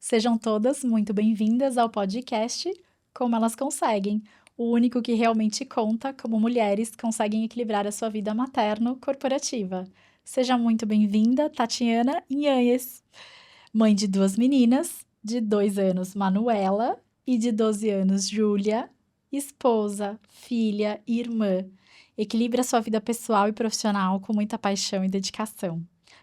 Sejam todas muito bem-vindas ao podcast Como Elas Conseguem, o único que realmente conta como mulheres conseguem equilibrar a sua vida materno-corporativa. Seja muito bem-vinda, Tatiana Inhanhes, mãe de 2 meninas, de 2 anos, Manuela, e de 12 anos, Júlia, esposa, filha e irmã. Equilibra sua vida pessoal e profissional com muita paixão e dedicação.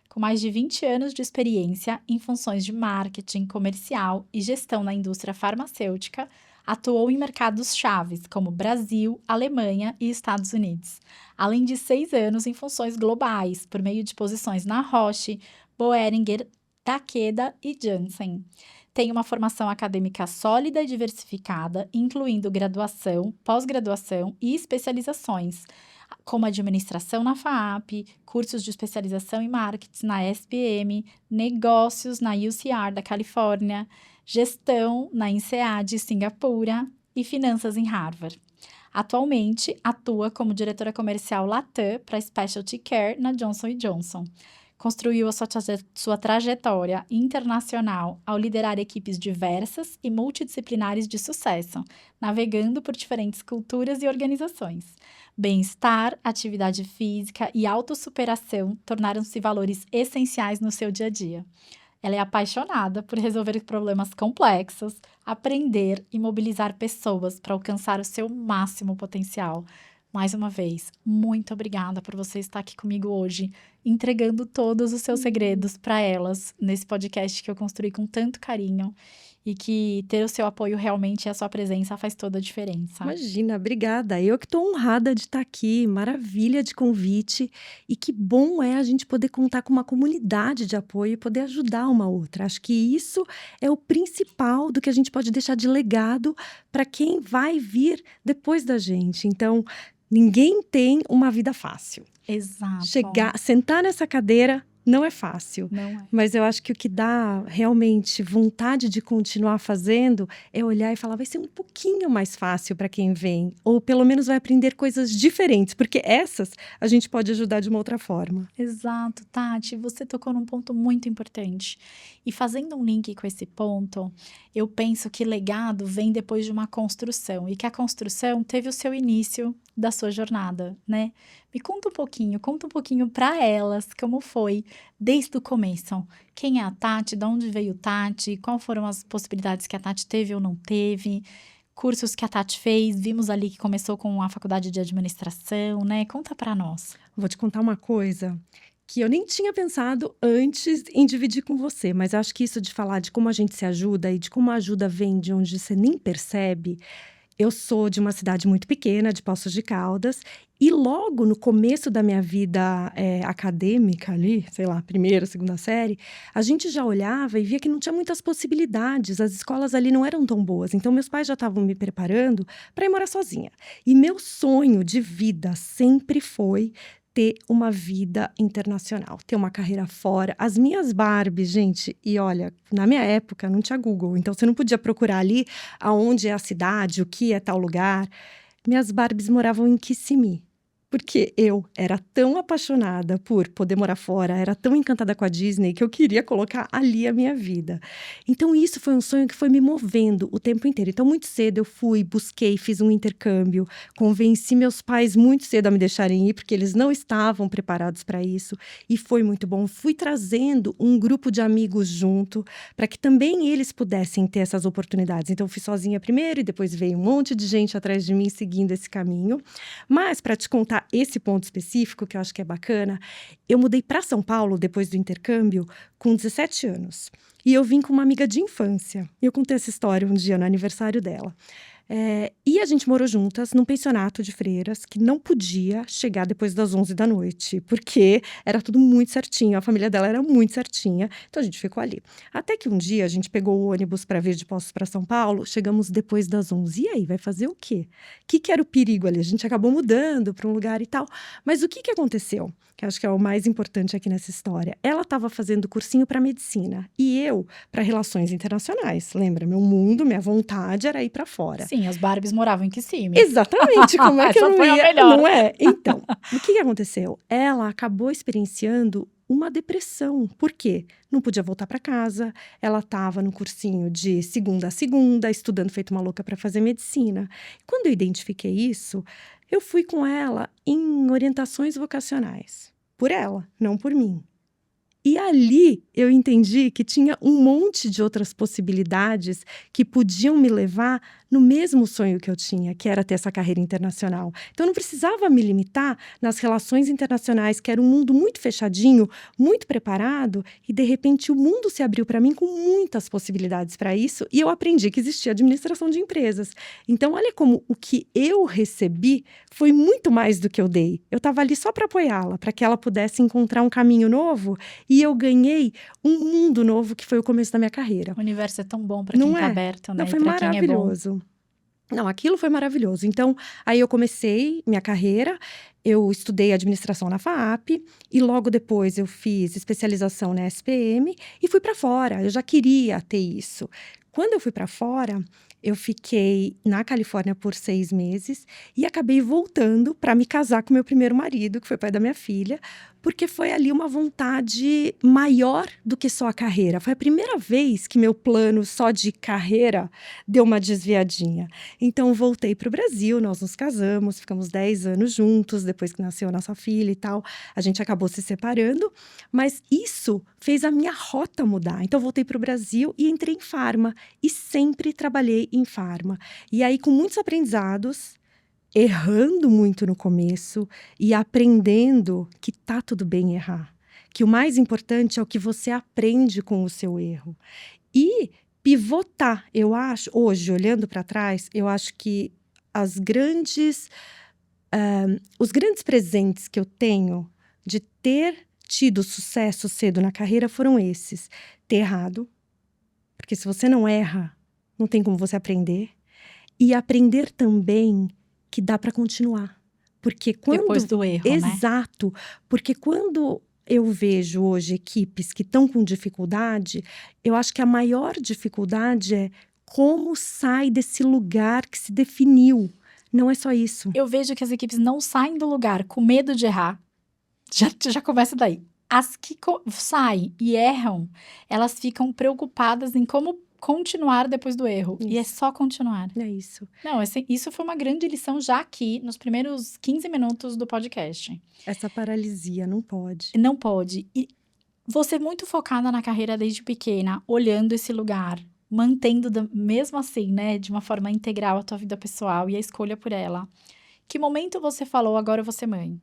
Com mais de 20 anos de experiência em funções de marketing, comercial e gestão na indústria farmacêutica, atuou em mercados chaves como Brasil, Alemanha e Estados Unidos, além de 6 anos em funções globais, por meio de posições na Roche, Boehringer, Takeda e Janssen. Tem uma formação acadêmica sólida e diversificada, incluindo graduação, pós-graduação e especializações, como administração na FAAP, cursos de especialização em marketing na SPM, negócios na UCR da Califórnia, gestão na INSEAD de Singapura e finanças em Harvard. Atualmente, atua como diretora comercial Latam para Specialty Care na Johnson & Johnson. Construiu a sua trajetória internacional ao liderar equipes diversas e multidisciplinares de sucesso, navegando por diferentes culturas e organizações. Bem-estar, atividade física e autossuperação tornaram-se valores essenciais no seu dia a dia. Ela é apaixonada por resolver problemas complexos, aprender e mobilizar pessoas para alcançar o seu máximo potencial. Mais uma vez, muito obrigada por você estar aqui comigo hoje, entregando todos os seus segredos para elas nesse podcast que eu construí com tanto carinho e que ter o seu apoio realmente e a sua presença faz toda a diferença. Imagina, obrigada. Eu que estou honrada de estar aqui, maravilha de convite. E que bom é a gente poder contar com uma comunidade de apoio e poder ajudar uma outra. Acho que isso é o principal do que a gente pode deixar de legado para quem vai vir depois da gente. Então, ninguém tem uma vida fácil. Exato. Sentar nessa cadeira não é fácil. Não é. Mas eu acho que o que dá realmente vontade de continuar fazendo é olhar e falar, vai ser um pouquinho mais fácil para quem vem. Ou pelo menos vai aprender coisas diferentes, porque essas a gente pode ajudar de uma outra forma. Exato, Tati, você tocou num ponto muito importante. E fazendo um link com esse ponto, eu penso que legado vem depois de uma construção e que a construção teve o seu início da sua jornada, né? Me conta um pouquinho para elas como foi desde o começo. Quem é a Tati? De onde veio Tati? Quais foram as possibilidades que a Tati teve ou não teve? Cursos que a Tati fez, vimos ali que começou com a faculdade de administração, né? Conta para nós. Vou te contar uma coisa que eu nem tinha pensado antes em dividir com você, mas acho que isso de falar de como a gente se ajuda e de como a ajuda vem de onde você nem percebe. Eu sou de uma cidade muito pequena, de Poços de Caldas, e logo no começo da minha vida acadêmica ali, sei lá, primeira, segunda série, a gente já olhava e via que não tinha muitas possibilidades, as escolas ali não eram tão boas. Então, meus pais já estavam me preparando para ir morar sozinha. E meu sonho de vida sempre foi ter uma vida internacional, ter uma carreira fora. As minhas Barbies, gente, e olha, na minha época não tinha Google, então você não podia procurar ali aonde é a cidade, o que é tal lugar. Minhas Barbies moravam em Kissimmee. Porque eu era tão apaixonada por poder morar fora, era tão encantada com a Disney, que eu queria colocar ali a minha vida. Então, isso foi um sonho que foi me movendo o tempo inteiro. Então, muito cedo eu fui, busquei, fiz um intercâmbio, convenci meus pais muito cedo a me deixarem ir, porque eles não estavam preparados para isso. E foi muito bom. Fui trazendo um grupo de amigos junto, para que também eles pudessem ter essas oportunidades. Então, eu fui sozinha primeiro, e depois veio um monte de gente atrás de mim, seguindo esse caminho. Mas, para te contar esse ponto específico, que eu acho que é bacana, eu mudei para São Paulo, depois do intercâmbio, com 17 anos. E eu vim com uma amiga de infância. Eu contei essa história um dia no aniversário dela. E a gente morou juntas num pensionato de freiras que não podia chegar depois das 11 da noite, porque era tudo muito certinho, a família dela era muito certinha, então a gente ficou ali. Até que um dia a gente pegou o ônibus para vir de Poços para São Paulo, chegamos depois das 11. E aí, vai fazer o quê? O que era o perigo ali? A gente acabou mudando para um lugar e tal. Mas o que aconteceu? Que acho que é o mais importante aqui nessa história. Ela estava fazendo cursinho para medicina e eu para relações internacionais. Lembra? Meu mundo, minha vontade era ir para fora. Sim, as Barbies moravam em Kissimmee. Exatamente, como é que eu Essa não foi a ia? melhor. Não é? Então, o que aconteceu? Ela acabou experienciando uma depressão. Por quê? Não podia voltar para casa, ela estava no cursinho de segunda a segunda, estudando feito uma louca para fazer medicina. Quando eu identifiquei isso, eu fui com ela em orientações vocacionais. Por ela, não por mim. E ali eu entendi que tinha um monte de outras possibilidades que podiam me levar no mesmo sonho que eu tinha, que era ter essa carreira internacional. Então eu não precisava me limitar nas relações internacionais, que era um mundo muito fechadinho, muito preparado, e de repente o mundo se abriu para mim com muitas possibilidades para isso, e eu aprendi que existia administração de empresas. Então olha como o que eu recebi foi muito mais do que eu dei. Eu estava ali só para apoiá-la, para que ela pudesse encontrar um caminho novo. E eu ganhei um mundo novo que foi o começo da minha carreira. O universo é tão bom para quem tá aberto, né? Não, foi E pra quem é bom. maravilhoso. Não, aquilo foi maravilhoso. Então, aí eu comecei minha carreira, eu estudei administração na FAAP e logo depois eu fiz especialização na SPM e fui para fora. Eu já queria ter isso. Quando eu fui para fora, eu fiquei na Califórnia por 6 meses e acabei voltando para me casar com meu primeiro marido, que foi pai da minha filha, porque foi ali uma vontade maior do que só a carreira. Foi a primeira vez que meu plano só de carreira deu uma desviadinha. Então, voltei para o Brasil, nós nos casamos, ficamos 10 anos juntos, depois que nasceu a nossa filha e tal. A gente acabou se separando, mas isso fez a minha rota mudar. Então, voltei para o Brasil e entrei em farma. E sempre trabalhei em farma. E aí, com muitos aprendizados, errando muito no começo e aprendendo que tá tudo bem errar. Que o mais importante é o que você aprende com o seu erro. E pivotar, eu acho, hoje, olhando para trás, eu acho que os grandes presentes que eu tenho de ter tido sucesso cedo na carreira foram esses. Ter errado, porque se você não erra, não tem como você aprender. E aprender também que dá para continuar. Porque quando... Depois do erro, né? Exato. Porque quando eu vejo hoje equipes que estão com dificuldade, eu acho que a maior dificuldade é como sai desse lugar que se definiu. Não é só isso. Eu vejo que as equipes não saem do lugar com medo de errar. Já começa daí. As que saem e erram, elas ficam preocupadas em como continuar depois do erro. Isso. E é só continuar. É isso. Não, isso foi uma grande lição já aqui, nos primeiros 15 minutos do podcast. Essa paralisia não pode. Não pode. E você muito focada na carreira desde pequena, olhando esse lugar, mantendo mesmo assim, né, de uma forma integral a tua vida pessoal e a escolha por ela. Que momento você falou, agora eu vou ser mãe?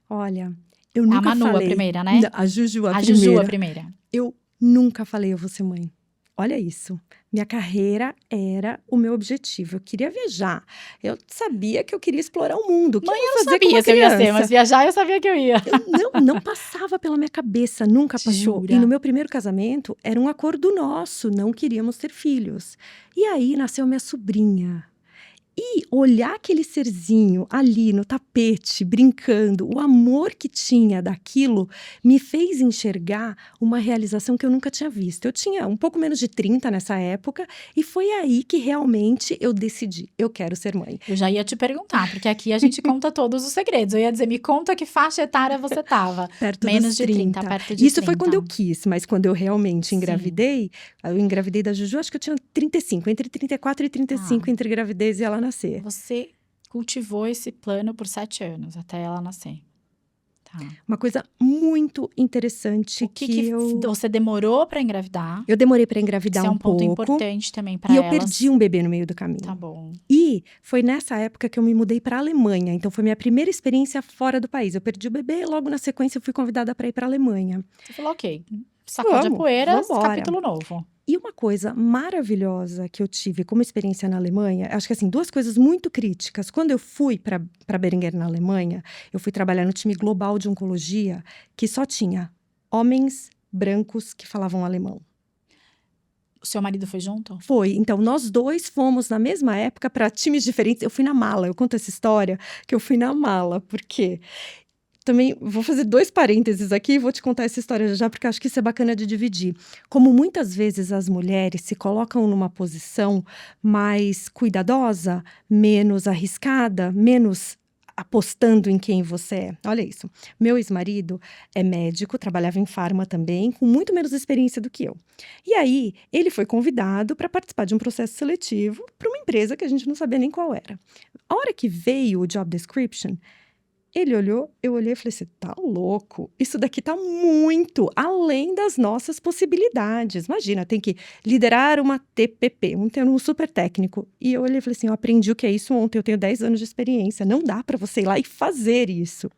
Olha, eu nunca A Manu, falei... a primeira, né? A Juju, a primeira. Juju, a primeira. Eu nunca falei eu vou ser mãe. Olha isso. Minha carreira era o meu objetivo. Eu queria viajar. Eu sabia que eu queria explorar o mundo. Mãe, eu não sabia que eu ia ser, mas viajar eu sabia que eu ia. Não passava pela minha cabeça, nunca passou. Jura? E no meu primeiro casamento, era um acordo nosso, não queríamos ter filhos. E aí, nasceu minha sobrinha. E olhar aquele serzinho ali no tapete, brincando, o amor que tinha daquilo, me fez enxergar uma realização que eu nunca tinha visto. Eu tinha um pouco menos de 30 nessa época, e foi aí que realmente eu decidi, eu quero ser mãe. Eu já ia te perguntar, porque aqui a gente conta todos os segredos. Eu ia dizer, me conta que faixa etária você tava. Perto Menos dos de 30, perto de Isso 30. foi quando eu quis, mas quando eu realmente engravidei, eu engravidei da Juju, acho que eu tinha 35, entre 34 e 35, entre gravidez e ela nascer. Você cultivou esse plano por 7 anos, até ela nascer. Tá. Uma coisa muito interessante o que você demorou para engravidar? Eu demorei para engravidar um pouco. Isso é um ponto importante também para elas. E eu perdi um bebê no meio do caminho. Tá bom. E foi nessa época que eu me mudei para a Alemanha. Então foi minha primeira experiência fora do país. Eu perdi o bebê e logo na sequência eu fui convidada para ir para a Alemanha. Você falou, ok, sacode a poeira, capítulo novo. E uma coisa maravilhosa que eu tive como experiência na Alemanha, acho que assim, 2 coisas muito críticas. Quando eu fui para Boehringer, na Alemanha, eu fui trabalhar no time global de oncologia, que só tinha homens brancos que falavam alemão. O seu marido foi junto? Foi. Então, nós 2 fomos na mesma época para times diferentes. Eu fui na mala. Eu conto essa história que eu fui na mala. Por quê? Também vou fazer 2 parênteses aqui e vou te contar essa história já, porque acho que isso é bacana de dividir. Como muitas vezes as mulheres se colocam numa posição mais cuidadosa, menos arriscada, menos apostando em quem você é. Olha isso. Meu ex-marido é médico, trabalhava em farma também, com muito menos experiência do que eu. E aí, ele foi convidado para participar de um processo seletivo para uma empresa que a gente não sabia nem qual era. A hora que veio o job description, ele olhou, eu olhei e falei assim, tá louco, isso daqui tá muito além das nossas possibilidades. Imagina, tem que liderar uma TPP, um termo super técnico. E eu olhei e falei assim, eu aprendi o que é isso ontem, eu tenho 10 anos de experiência, não dá para você ir lá e fazer isso.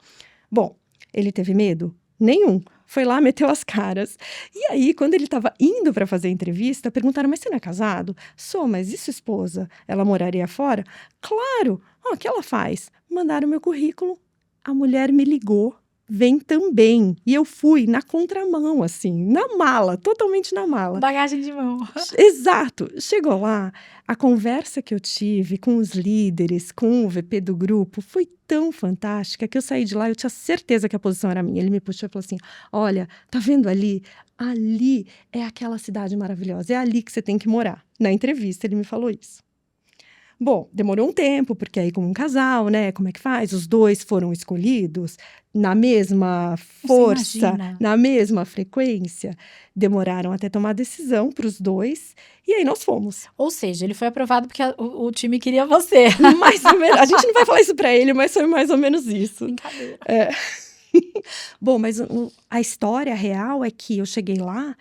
Bom, ele teve medo? Nenhum. Foi lá, meteu as caras. E aí, quando ele estava indo para fazer a entrevista, perguntaram, mas você não é casado? Sou, mas e sua esposa? Ela moraria fora? Claro! O que ela faz? Mandaram meu currículo. A mulher me ligou, vem também. E eu fui na contramão, assim, na mala, totalmente na mala. Bagagem de mão. Exato. Chegou lá, a conversa que eu tive com os líderes, com o VP do grupo, foi tão fantástica que eu saí de lá e eu tinha certeza que a posição era minha. Ele me puxou e falou assim, olha, tá vendo ali? Ali é aquela cidade maravilhosa, é ali que você tem que morar. Na entrevista ele me falou isso. Bom, demorou um tempo, porque aí como um casal, né, como é que faz? Os dois foram escolhidos na mesma Você força, imagina? na mesma frequência. Demoraram até tomar decisão para os dois, e aí nós fomos. Ou seja, ele foi aprovado porque o time queria você. Mais ou menos, a gente não vai falar isso para ele, mas foi mais ou menos isso. Brincadeira. Bom, mas a história real é que eu cheguei lá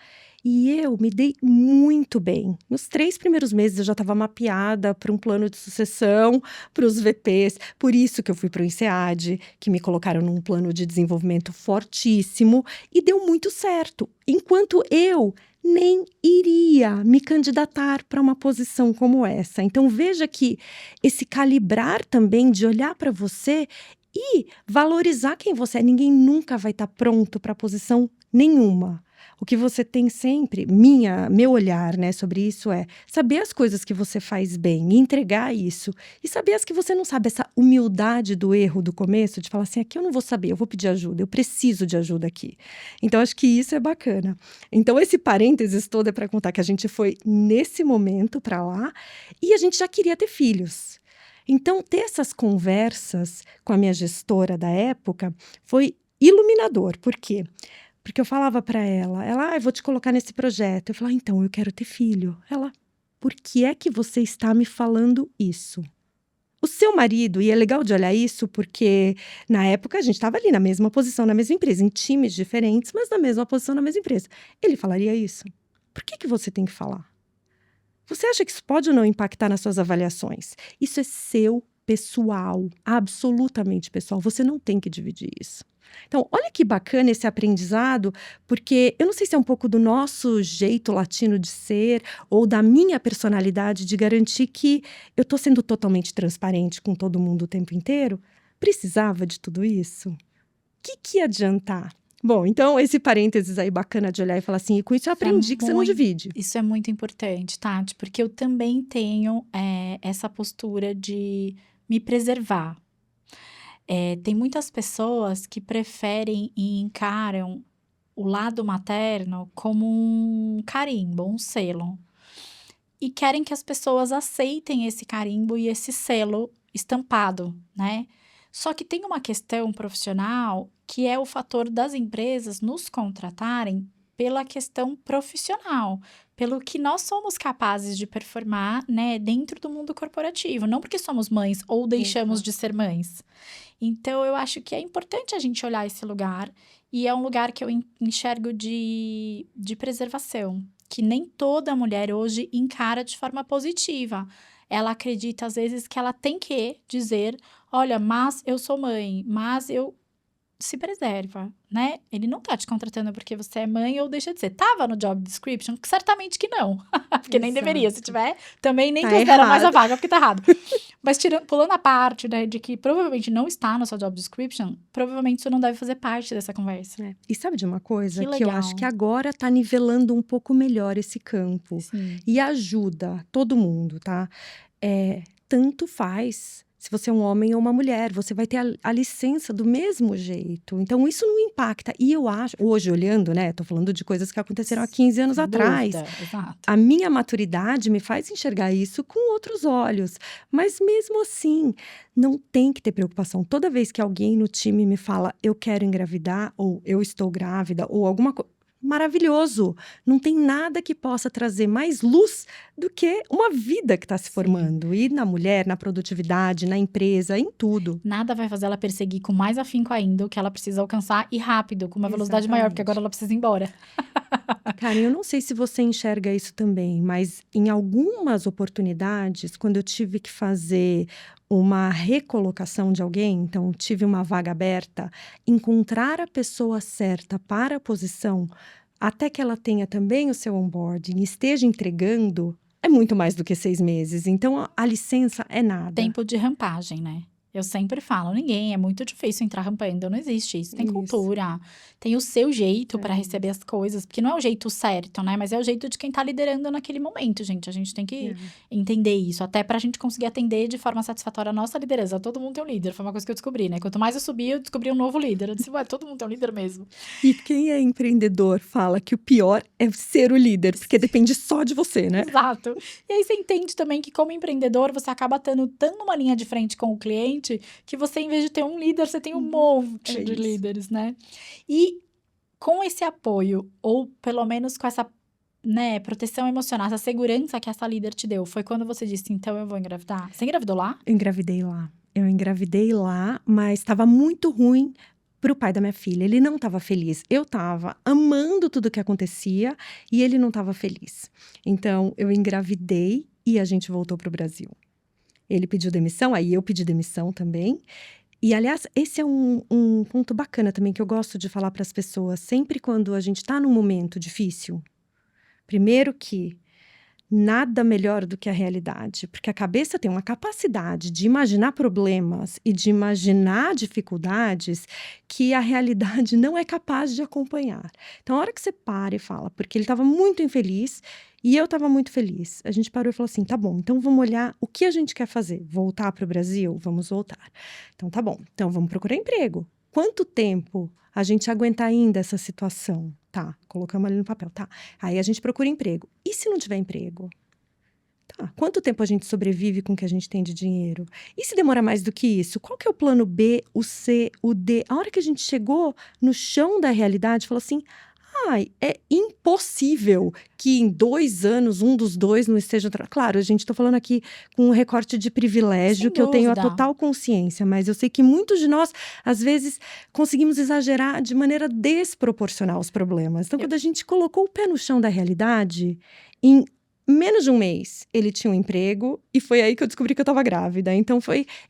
e eu me dei muito bem. Nos 3 primeiros meses eu já estava mapeada para um plano de sucessão, para os VPs. Por isso que eu fui para o INSEAD, que me colocaram num plano de desenvolvimento fortíssimo e deu muito certo. Enquanto eu nem iria me candidatar para uma posição como essa. Então veja que esse calibrar também de olhar para você e valorizar quem você é. Ninguém nunca vai estar pronto para posição nenhuma. O que você tem sempre, meu olhar, né, sobre isso é saber as coisas que você faz bem, e entregar isso. E saber as que você não sabe, essa humildade do erro do começo, de falar assim, aqui eu não vou saber, eu vou pedir ajuda, eu preciso de ajuda aqui. Então, acho que isso é bacana. Então, esse parênteses todo é para contar que a gente foi nesse momento para lá e a gente já queria ter filhos. Então, ter essas conversas com a minha gestora da época foi iluminador. Por quê? Porque eu falava para ela, eu vou te colocar nesse projeto. Eu falava, então, eu quero ter filho. Ela, por que é que você está me falando isso? O seu marido, e é legal de olhar isso, porque na época a gente estava ali na mesma posição, na mesma empresa, em times diferentes, mas na mesma posição, na mesma empresa. Ele falaria isso? Por que você tem que falar? Você acha que isso pode ou não impactar nas suas avaliações? Isso é seu pessoal, absolutamente pessoal. Você não tem que dividir isso. Então, olha que bacana esse aprendizado, porque eu não sei se é um pouco do nosso jeito latino de ser ou da minha personalidade de garantir que eu estou sendo totalmente transparente com todo mundo o tempo inteiro. Precisava de tudo isso? O que ia adiantar? Bom, então esse parênteses aí bacana de olhar e falar assim, e com isso eu aprendi que você não divide. Isso é muito importante, Tati, porque eu também tenho essa postura de me preservar. Tem muitas pessoas que preferem e encaram o lado materno como um carimbo, um selo. E querem que as pessoas aceitem esse carimbo e esse selo estampado, né? Só que tem uma questão profissional que é o fator das empresas nos contratarem pela questão profissional, pelo que nós somos capazes de performar, né, dentro do mundo corporativo, não porque somos mães ou deixamos de ser mães. Então, eu acho que é importante a gente olhar esse lugar, e é um lugar que eu enxergo de preservação, que nem toda mulher hoje encara de forma positiva. Ela acredita, às vezes, que ela tem que dizer, olha, mas eu sou mãe, mas eu... Se preserva, né? Ele não tá te contratando porque você é mãe ou deixa de ser. Tava no job description? Certamente que não. Porque nem deveria. Se tiver, também nem considera mais a vaga, porque tá errado. Mas pulando a parte, né, de que provavelmente não está na sua job description, provavelmente isso não deve fazer parte dessa conversa. E sabe de uma coisa? Que Que eu legal. acho que agora tá nivelando um pouco melhor esse campo. Sim. E ajuda todo mundo, tá? Tanto faz se você é um homem ou uma mulher, você vai ter a licença do mesmo jeito. Então, isso não impacta. E eu acho, hoje olhando, né, tô falando de coisas que aconteceram há 15 anos Sem atrás. dúvida, exato. A minha maturidade me faz enxergar isso com outros olhos. Mas mesmo assim, não tem que ter preocupação. Toda vez que alguém no time me fala, eu quero engravidar, ou eu estou grávida, ou alguma coisa. Maravilhoso! Não tem nada que possa trazer mais luz do que uma vida que está se Sim. formando. E na mulher, na produtividade, na empresa, em tudo. Nada vai fazer ela perseguir com mais afinco ainda o que ela precisa alcançar e rápido, com uma velocidade maior, porque Exatamente. agora ela precisa ir embora. Karen, eu não sei se você enxerga isso também, mas em algumas oportunidades, quando eu tive que fazer uma recolocação de alguém, então tive uma vaga aberta, encontrar a pessoa certa para a posição, até que ela tenha também o seu onboarding e esteja entregando, é muito mais do que 6 meses. Então, a licença é nada. Tempo de rampagem, né? Eu sempre falo, ninguém, é muito difícil entrar rampando, não existe isso. Tem Isso. cultura, tem o seu jeito para É receber as coisas, porque não é o jeito certo, né? Mas é o jeito de quem tá liderando naquele momento, gente. A gente tem que entender isso, até pra gente conseguir atender de forma satisfatória a nossa liderança. Todo mundo tem um líder, foi uma coisa que eu descobri, né? Quanto mais eu subi, eu descobri um novo líder. Eu disse, ué, todo mundo tem um líder mesmo. E quem é empreendedor fala que o pior é ser o líder, porque depende só de você, né? Exato. E aí você entende também que como empreendedor, você acaba tendo tão uma linha de frente com o cliente, que você, em vez de ter um líder, você tem um monte É de isso. líderes, né? E com esse apoio, ou pelo menos com essa, né, proteção emocional, essa segurança que essa líder te deu, foi quando você disse, então eu vou engravidar? Você engravidou lá? Eu engravidei lá, mas estava muito ruim para o pai da minha filha. Ele não estava feliz. Eu estava amando tudo que acontecia e ele não estava feliz. Então, eu engravidei e a gente voltou para o Brasil. Ele pediu demissão, aí eu pedi demissão também. E, aliás, esse é um ponto bacana também que eu gosto de falar para as pessoas. Sempre quando a gente está num momento difícil, primeiro que nada melhor do que a realidade, porque a cabeça tem uma capacidade de imaginar problemas e de imaginar dificuldades que a realidade não é capaz de acompanhar. Então, a hora que você para e fala, porque ele estava muito infeliz e eu estava muito feliz, a gente parou e falou assim: tá bom, então vamos olhar o que a gente quer fazer. Voltar para o Brasil? Vamos voltar. Então, tá bom, então vamos procurar emprego. Quanto tempo a gente aguenta ainda essa situação? Tá, colocamos ali no papel, tá. Aí a gente procura emprego. E se não tiver emprego? Tá, quanto tempo a gente sobrevive com o que a gente tem de dinheiro? E se demora mais do que isso? Qual que é o plano B, o C, o D? A hora que a gente chegou no chão da realidade, falou assim: ai, é impossível que em 2 anos um dos dois não esteja. Claro, a gente está falando aqui com um recorte de privilégio Sem que eu tenho a dúvida. total consciência, mas eu sei que muitos de nós, às vezes, conseguimos exagerar de maneira desproporcional os problemas. Então, quando a gente colocou o pé no chão da realidade, em menos de um mês, ele tinha um emprego e foi aí que eu descobri que eu estava grávida. Então,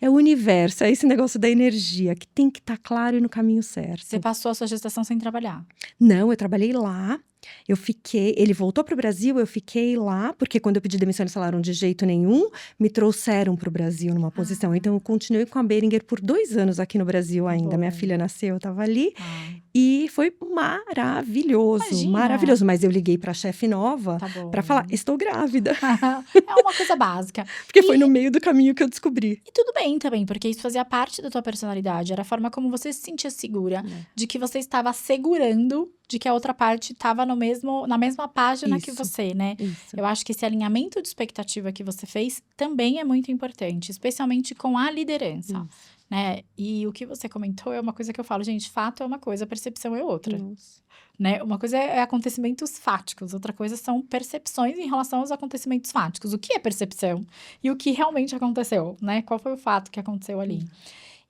é o universo, é esse negócio da energia que tem que estar claro e no caminho certo. Você passou a sua gestação sem trabalhar? Não, eu trabalhei lá. Eu fiquei, ele voltou para o Brasil, eu fiquei lá, porque quando eu pedi demissão eles falaram de jeito nenhum, me trouxeram para o Brasil numa posição. Então, eu continuei com a Behringer por 2 anos aqui no Brasil ainda. Bom. Minha filha nasceu, eu estava ali. Ah, E foi maravilhoso, Imagina. maravilhoso. Mas eu liguei para a chefe nova tá bom. para falar: estou grávida. É uma coisa básica. Porque foi no meio do caminho que eu descobri. E tudo bem também, porque isso fazia parte da tua personalidade. Era a forma como você se sentia segura, de que você estava segurando de que a outra parte estava na mesma página que Isso. você, né? Isso. Eu acho que esse alinhamento de expectativa que você fez também é muito importante, especialmente com a liderança, Isso. né? E o que você comentou é uma coisa que eu falo, gente, fato é uma coisa, percepção é outra, Nossa. né? Uma coisa é acontecimentos fáticos, outra coisa são percepções em relação aos acontecimentos fáticos. O que é percepção? E o que realmente aconteceu, né? Qual foi o fato que aconteceu ali?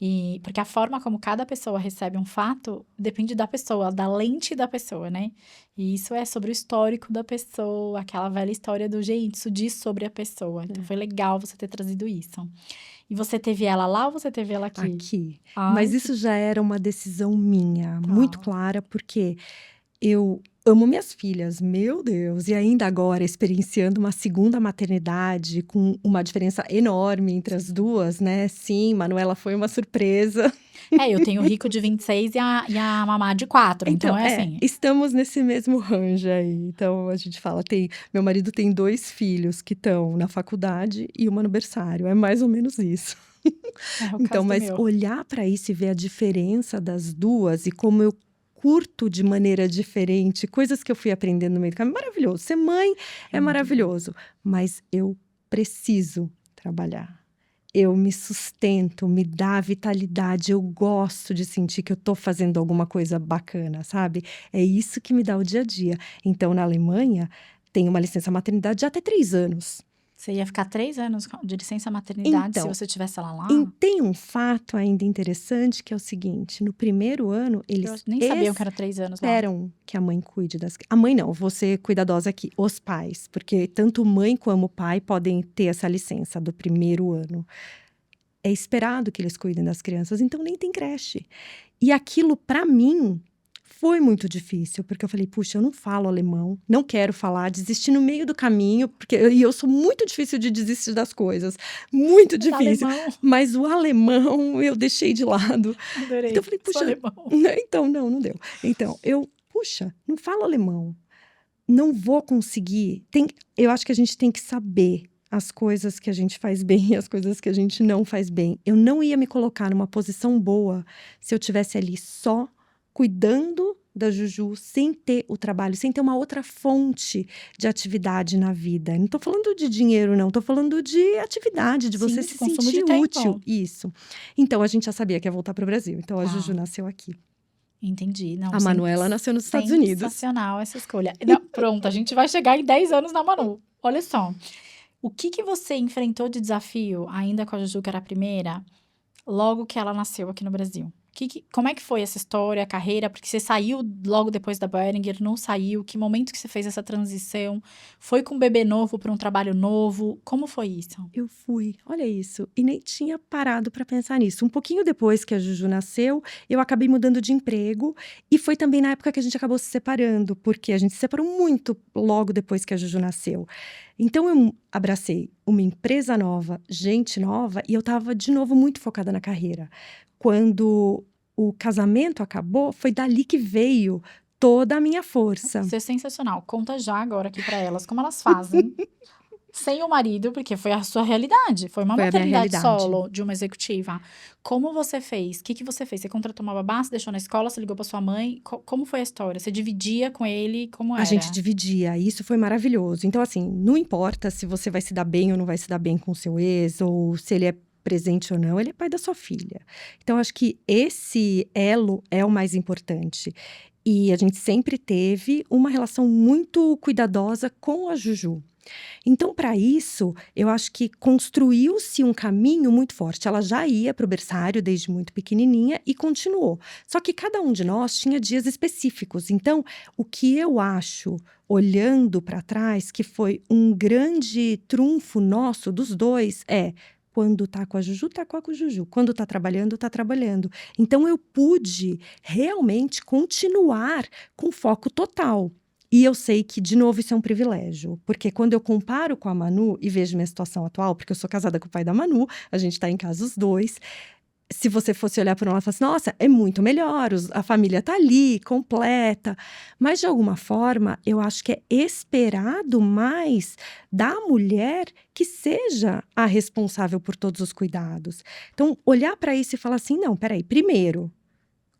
E porque a forma como cada pessoa recebe um fato depende da pessoa, da lente da pessoa, né? E isso é sobre o histórico da pessoa, aquela velha história do gente, isso diz sobre a pessoa. Então foi legal você ter trazido isso. E você teve ela lá ou você teve ela aqui? Aqui. Ai, Mas isso já era uma decisão minha, muito Tá. clara, porque eu amo minhas filhas, meu Deus, e ainda agora experienciando uma segunda maternidade com uma diferença enorme entre as duas, né? Sim, Manuela foi uma surpresa. eu tenho o Rico de 26 e a Mamá de 4, então é assim. Estamos nesse mesmo range aí. Então a gente fala, meu marido tem 2 filhos que estão na faculdade e uma no berçário, é mais ou menos isso. É o Então, caso do mas meu. olhar para isso e ver a diferença das duas e como eu curto de maneira diferente, coisas que eu fui aprendendo no meio do caminho, maravilhoso. Ser mãe É é muito bom. maravilhoso, mas eu preciso trabalhar. Eu me sustento, me dá vitalidade, eu gosto de sentir que eu tô fazendo alguma coisa bacana, sabe? É isso que me dá o dia a dia. Então, na Alemanha, tem uma licença maternidade de até 3 anos. Você ia ficar 3 anos de licença maternidade se Então, você tivesse ela lá? tem um fato ainda interessante que é o seguinte: no primeiro ano, Eu eles nem sabia que era 3 anos lá. esperam que a mãe cuide das. A mãe não, você cuidadosa aqui, os pais, porque tanto mãe como pai podem ter essa licença do primeiro ano. É esperado que eles cuidem das crianças, então nem tem creche. E aquilo, para mim, foi muito difícil, porque eu falei, puxa, eu não falo alemão, não quero falar, desisti no meio do caminho, porque eu sou muito difícil de desistir das coisas, muito Mas difícil. alemão, Mas o alemão eu deixei de lado. Então eu adorei. falei, Sou puxa, alemão. então não deu. Então, puxa, não falo alemão, não vou conseguir. Eu acho que a gente tem que saber as coisas que a gente faz bem e as coisas que a gente não faz bem. Eu não ia me colocar numa posição boa se eu tivesse ali só cuidando da Juju, sem ter o trabalho, sem ter uma outra fonte de atividade na vida. Não tô falando de dinheiro, não. Tô falando de atividade, de você Sim, de se consumo de sentir tempo. útil. Isso. Então, a gente já sabia que ia voltar para o Brasil. Então, a Juju Tá, nasceu aqui. entendi. Não, A Manuela nasceu nos Estados Unidos. sensacional essa escolha. Não, pronto, a gente vai chegar em 10 anos na Manu. Olha só, o que que você enfrentou de desafio, ainda com a Juju, que era a primeira, logo que ela nasceu aqui no Brasil? Como é que foi essa história, a carreira? Porque você saiu logo depois da Boehringer, não saiu? Que momento que você fez essa transição? Foi com um bebê novo para um trabalho novo? Como foi isso? Eu fui, olha isso, e nem tinha parado para pensar nisso. Um pouquinho depois que a Juju nasceu, eu acabei mudando de emprego e foi também na época que a gente acabou se separando, porque a gente se separou muito logo depois que a Juju nasceu. Então eu abracei uma empresa nova, gente nova, e eu estava de novo muito focada na carreira. Quando o casamento acabou, foi dali que veio toda a minha força. Isso é sensacional. Conta já agora aqui para elas como elas fazem sem o marido, porque foi a sua realidade, foi uma Foi a minha maternidade realidade. solo de uma executiva. Como você fez? O que que você fez? Você contratou uma babá, você deixou na escola, você ligou para sua mãe? Como foi a história? Você dividia com ele? Como A gente era? dividia, e isso foi maravilhoso. Então, assim, não importa se você vai se dar bem ou não vai se dar bem com seu ex, ou se ele é presente ou não, ele é pai da sua filha. Então, acho que esse elo é o mais importante. E a gente sempre teve uma relação muito cuidadosa com a Juju. Então, para isso, eu acho que construiu-se um caminho muito forte. Ela já ia para o berçário desde muito pequenininha e continuou. Só que cada um de nós tinha dias específicos. Então, o que eu acho, olhando para trás, que foi um grande trunfo nosso, dos dois, é. Quando tá com a Juju, tá com a Juju. Quando tá trabalhando, tá trabalhando. Então, eu pude realmente continuar com foco total. E eu sei que, de novo, isso é um privilégio. Porque quando eu comparo com a Manu e vejo minha situação atual, porque eu sou casada com o pai da Manu, a gente tá em casa os dois. Se você fosse olhar por um lado e falar assim, nossa, é muito melhor, a família tá ali, completa. Mas, de alguma forma, eu acho que é esperado mais da mulher que seja a responsável por todos os cuidados. Então, olhar para isso e falar assim, não, peraí, primeiro,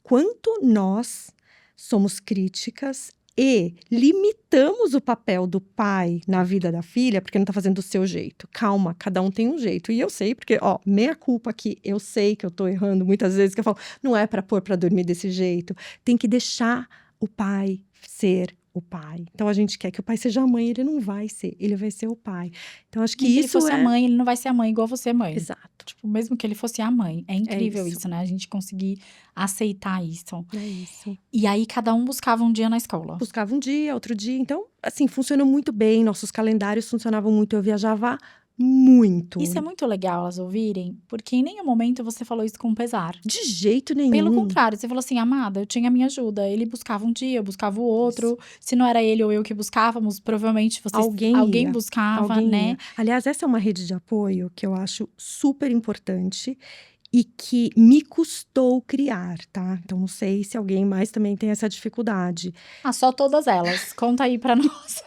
quanto nós somos críticas e limitamos o papel do pai na vida da filha, porque não tá fazendo do seu jeito. Calma, cada um tem um jeito. E eu sei, porque, ó, meia culpa aqui, eu sei que eu tô errando muitas vezes, que eu falo, não é pra pôr pra dormir desse jeito. Tem que deixar o pai ser o pai. Então a gente quer que o pai seja a mãe, ele não vai ser, ele vai ser o pai. Então acho que Nem que ele isso fosse a é mãe, ele não vai ser a mãe igual você é mãe. exato. Tipo, mesmo que ele fosse a mãe. É É incrível isso. isso, né? A gente conseguir aceitar isso. É isso. E aí, cada um buscava um dia na escola. Buscava um dia, outro dia. Então, assim, funcionou muito bem. Nossos calendários funcionavam muito. Eu viajava muito. Isso é muito legal elas ouvirem, porque em nenhum momento você falou isso com pesar. De jeito Pelo nenhum. contrário, você falou assim, amada, eu tinha a minha ajuda. Ele buscava um dia, eu buscava o outro. Se não era ele ou eu que buscávamos, provavelmente alguém Ia. buscava, Alguém né? ia. Aliás, essa é uma rede de apoio que eu acho super importante e que me custou criar, tá? Então, não sei se alguém mais também tem essa dificuldade. Ah, só todas elas. Conta aí pra nós.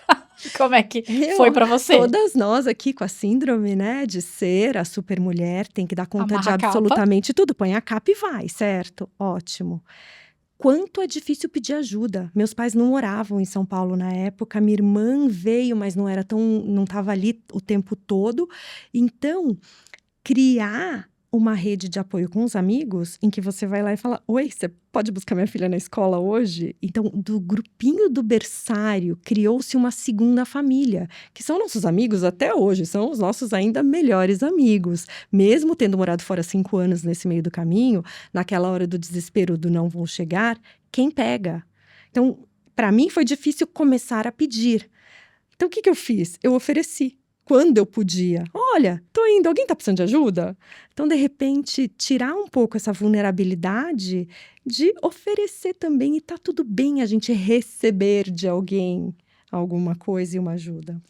Como é que Eu, foi pra você? todas nós aqui com a síndrome, né, de ser a supermulher, tem que dar conta de Amarra a capa. absolutamente tudo. Põe a capa e vai, certo? Ótimo. Quanto é difícil pedir ajuda. Meus pais não moravam em São Paulo na época, minha irmã veio, mas não estava ali o tempo todo. Então, criar uma rede de apoio com os amigos, em que você vai lá e fala: "Oi, você pode buscar minha filha na escola hoje?". Então, do grupinho do berçário, criou-se uma segunda família, que são nossos amigos até hoje, são os nossos ainda melhores amigos. Mesmo tendo morado fora 5 anos nesse meio do caminho, naquela hora do desespero do "não vou chegar", quem pega? Então, para mim foi difícil começar a pedir. Então, o que eu fiz? Eu ofereci, quando eu podia. "Olha, tô indo, alguém tá precisando de ajuda?". Então, de repente, tirar um pouco essa vulnerabilidade de oferecer também, e tá tudo bem a gente receber de alguém alguma coisa e uma ajuda.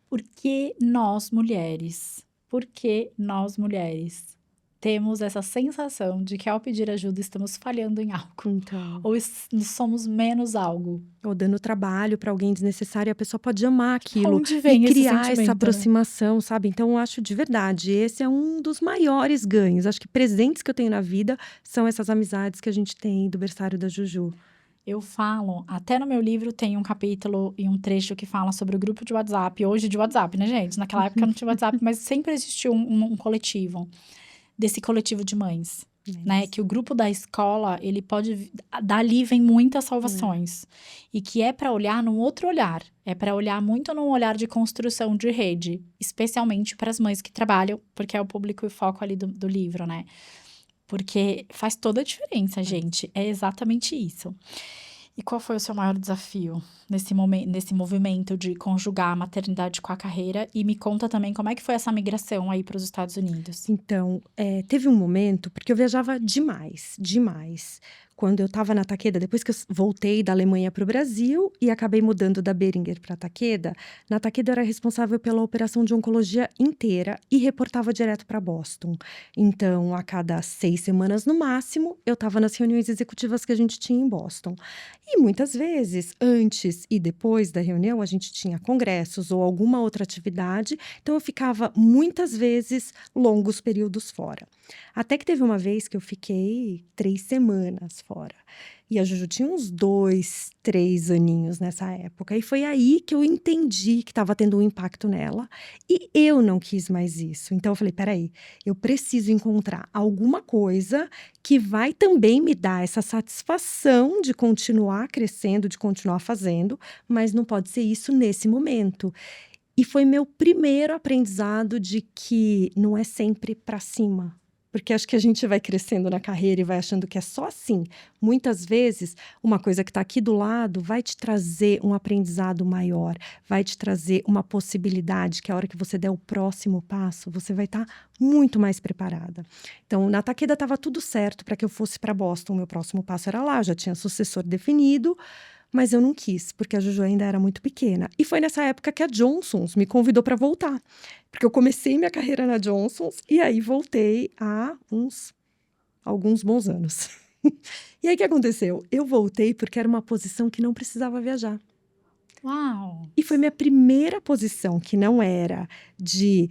Por que nós mulheres, por que nós mulheres temos essa sensação de que ao pedir ajuda estamos falhando em algo? Então, Ou somos menos algo? ou dando trabalho para alguém desnecessário, e a pessoa pode amar aquilo Onde e vem esse criar essa sentimento, né? aproximação, sabe? Então, eu acho de verdade, esse é um dos maiores ganhos. Acho que presentes que eu tenho na vida são essas amizades que a gente tem do berçário da Juju. Eu falo, até no meu livro tem um capítulo e um trecho que fala sobre o grupo de WhatsApp, hoje de WhatsApp, né, gente? Naquela época não tinha WhatsApp, mas sempre existiu um coletivo, desse coletivo de mães, É né? isso. Que o grupo da escola, ele pode, dali vem muitas É. salvações. E que é para olhar num outro olhar, é para olhar muito num olhar de construção de rede, especialmente para as mães que trabalham, porque é o público e foco ali do livro, né? Porque faz toda a diferença, gente. É exatamente isso. E qual foi o seu maior desafio nesse momento, nesse movimento de conjugar a maternidade com a carreira? E me conta também como é que foi essa migração aí para os Estados Unidos. Então, teve um momento, porque eu viajava demais, demais. Quando eu estava na Takeda, depois que eu voltei da Alemanha para o Brasil e acabei mudando da Beringer para a Takeda, na Takeda eu era responsável pela operação de oncologia inteira e reportava direto para Boston. Então, a cada 6 semanas no máximo, eu estava nas reuniões executivas que a gente tinha em Boston. E muitas vezes, antes e depois da reunião, a gente tinha congressos ou alguma outra atividade, então eu ficava muitas vezes longos períodos fora. Até que teve uma vez que eu fiquei 3 semanas fora. E a Juju tinha uns 2, 3 aninhos nessa época. E foi aí que eu entendi que estava tendo um impacto nela. E eu não quis mais isso. Então eu falei: "Espera, eu preciso encontrar alguma coisa que vai também me dar essa satisfação de continuar crescendo, de continuar fazendo, mas não pode ser isso nesse momento". E foi meu primeiro aprendizado de que não é sempre para cima, porque acho que a gente vai crescendo na carreira e vai achando que é só assim. Muitas vezes, uma coisa que está aqui do lado vai te trazer um aprendizado maior, vai te trazer uma possibilidade que a hora que você der o próximo passo, você vai estar muito mais preparada. Então, na Takeda estava tudo certo para que eu fosse para Boston, meu próximo passo era lá, já tinha sucessor definido, mas eu não quis, porque a Juju ainda era muito pequena. E foi nessa época que a Johnson's me convidou para voltar, porque eu comecei minha carreira na Johnson's e aí voltei há alguns bons anos. E aí o que aconteceu? Eu voltei porque era uma posição que não precisava viajar. Uau! E foi minha primeira posição que não era de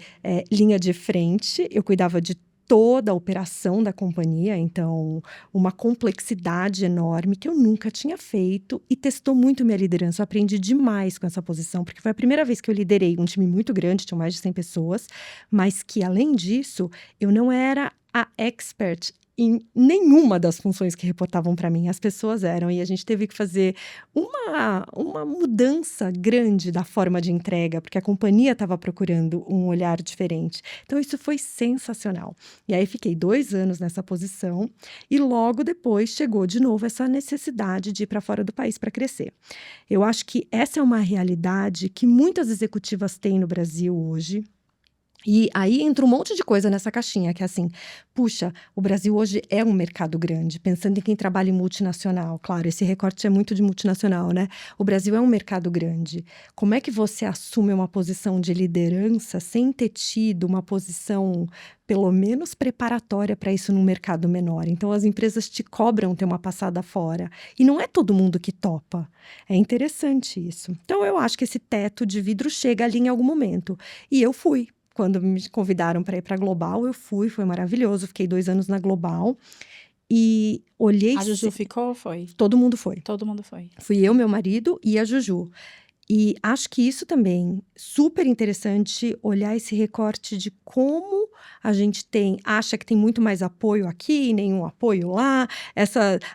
linha de frente, eu cuidava de toda a operação da companhia, então uma complexidade enorme que eu nunca tinha feito e testou muito minha liderança. Eu aprendi demais com essa posição, porque foi a primeira vez que eu liderei um time muito grande, tinha mais de 100 pessoas, mas que além disso, eu não era a expert em nenhuma das funções que reportavam para mim, as pessoas eram, e a gente teve que fazer uma mudança grande da forma de entrega, porque a companhia estava procurando um olhar diferente. Então, isso foi sensacional. E aí, fiquei 2 anos nessa posição, e logo depois chegou de novo essa necessidade de ir para fora do país para crescer. Eu acho que essa é uma realidade que muitas executivas têm no Brasil hoje. E aí entra um monte de coisa nessa caixinha, que é assim, puxa, o Brasil hoje é um mercado grande, pensando em quem trabalha em multinacional. Claro, esse recorte é muito de multinacional, né? O Brasil é um mercado grande. Como é que você assume uma posição de liderança sem ter tido uma posição, pelo menos, preparatória para isso num mercado menor? Então, as empresas te cobram ter uma passada fora. E não é todo mundo que topa. É interessante isso. Então, eu acho que esse teto de vidro chega ali em algum momento. E eu fui. Quando me convidaram para ir para a Global, eu fui, foi maravilhoso. Fiquei 2 anos na Global e olhei. A Juju ficou, foi? Todo mundo foi. Todo mundo foi. Fui eu, meu marido e a Juju. E acho que isso também, super interessante olhar esse recorte de como a gente acha que tem muito mais apoio aqui, nenhum apoio lá.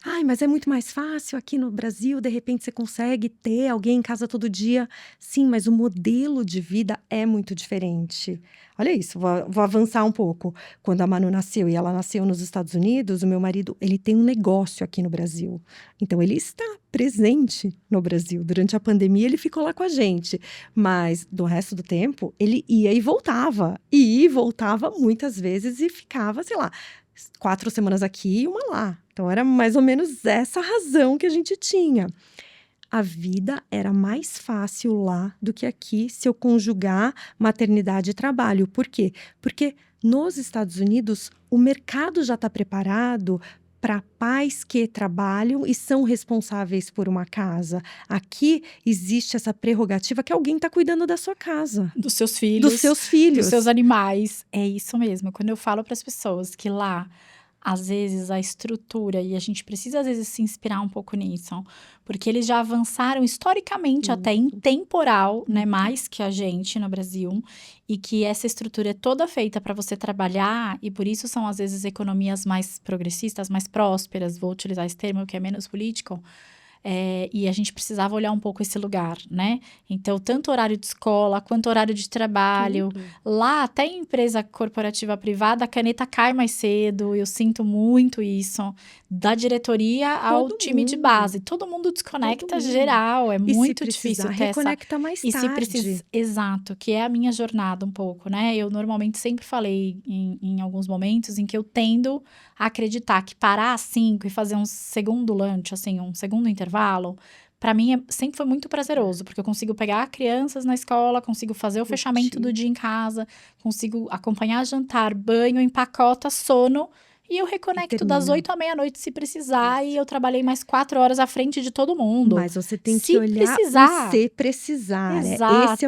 Ai, mas é muito mais fácil aqui no Brasil, de repente você consegue ter alguém em casa todo dia. Sim, mas o modelo de vida é muito diferente. Olha isso, vou avançar um pouco. Quando a Manu nasceu e ela nasceu nos Estados Unidos, o meu marido, ele tem um negócio aqui no Brasil. Então, ele está presente no Brasil. Durante a pandemia, ele ficou lá com a gente. Mas, do resto do tempo, ele ia e voltava. E voltava muitas vezes e ficava, sei lá, 4 semanas aqui e uma lá. Então, era mais ou menos essa razão que a gente tinha. A vida era mais fácil lá do que aqui se eu conjugar maternidade e trabalho. Por quê? Porque nos Estados Unidos, o mercado já está preparado para pais que trabalham e são responsáveis por uma casa. Aqui existe essa prerrogativa que alguém está cuidando da sua casa, Dos seus dos filhos, seus filhos. dos seus animais. É isso mesmo. Quando eu falo para as pessoas que lá, às vezes, a estrutura, e a gente precisa, às vezes, se inspirar um pouco nisso, porque eles já avançaram historicamente até em temporal, né, mais que a gente no Brasil, e que essa estrutura é toda feita para você trabalhar, e por isso são, às vezes, economias mais progressistas, mais prósperas, vou utilizar esse termo que é menos político, e a gente precisava olhar um pouco esse lugar, né? Então, tanto horário de escola, quanto horário de trabalho. Tudo. Lá, até em empresa corporativa privada, a caneta cai mais cedo. Eu sinto muito isso. Da diretoria ao Todo time de mundo. base. Todo mundo desconecta Todo mundo. geral. É E muito se difícil precisar, ter essa... reconecta mais E se tarde. precisa... Exato, que é a minha jornada um pouco, né? Eu normalmente sempre falei em alguns momentos em que eu tendo a acreditar que parar às 5 e fazer um segundo lunch, assim, um segundo intervalo, para mim sempre foi muito prazeroso, porque eu consigo pegar crianças na escola, consigo fazer o fechamento do dia em casa, consigo acompanhar jantar, banho, empacota, sono, e eu reconecto das termina. 8 à meia-noite se precisar, e eu trabalhei mais 4 horas à frente de todo mundo. Mas você tem que Se olhar precisar. o se precisar. Esse é Exato.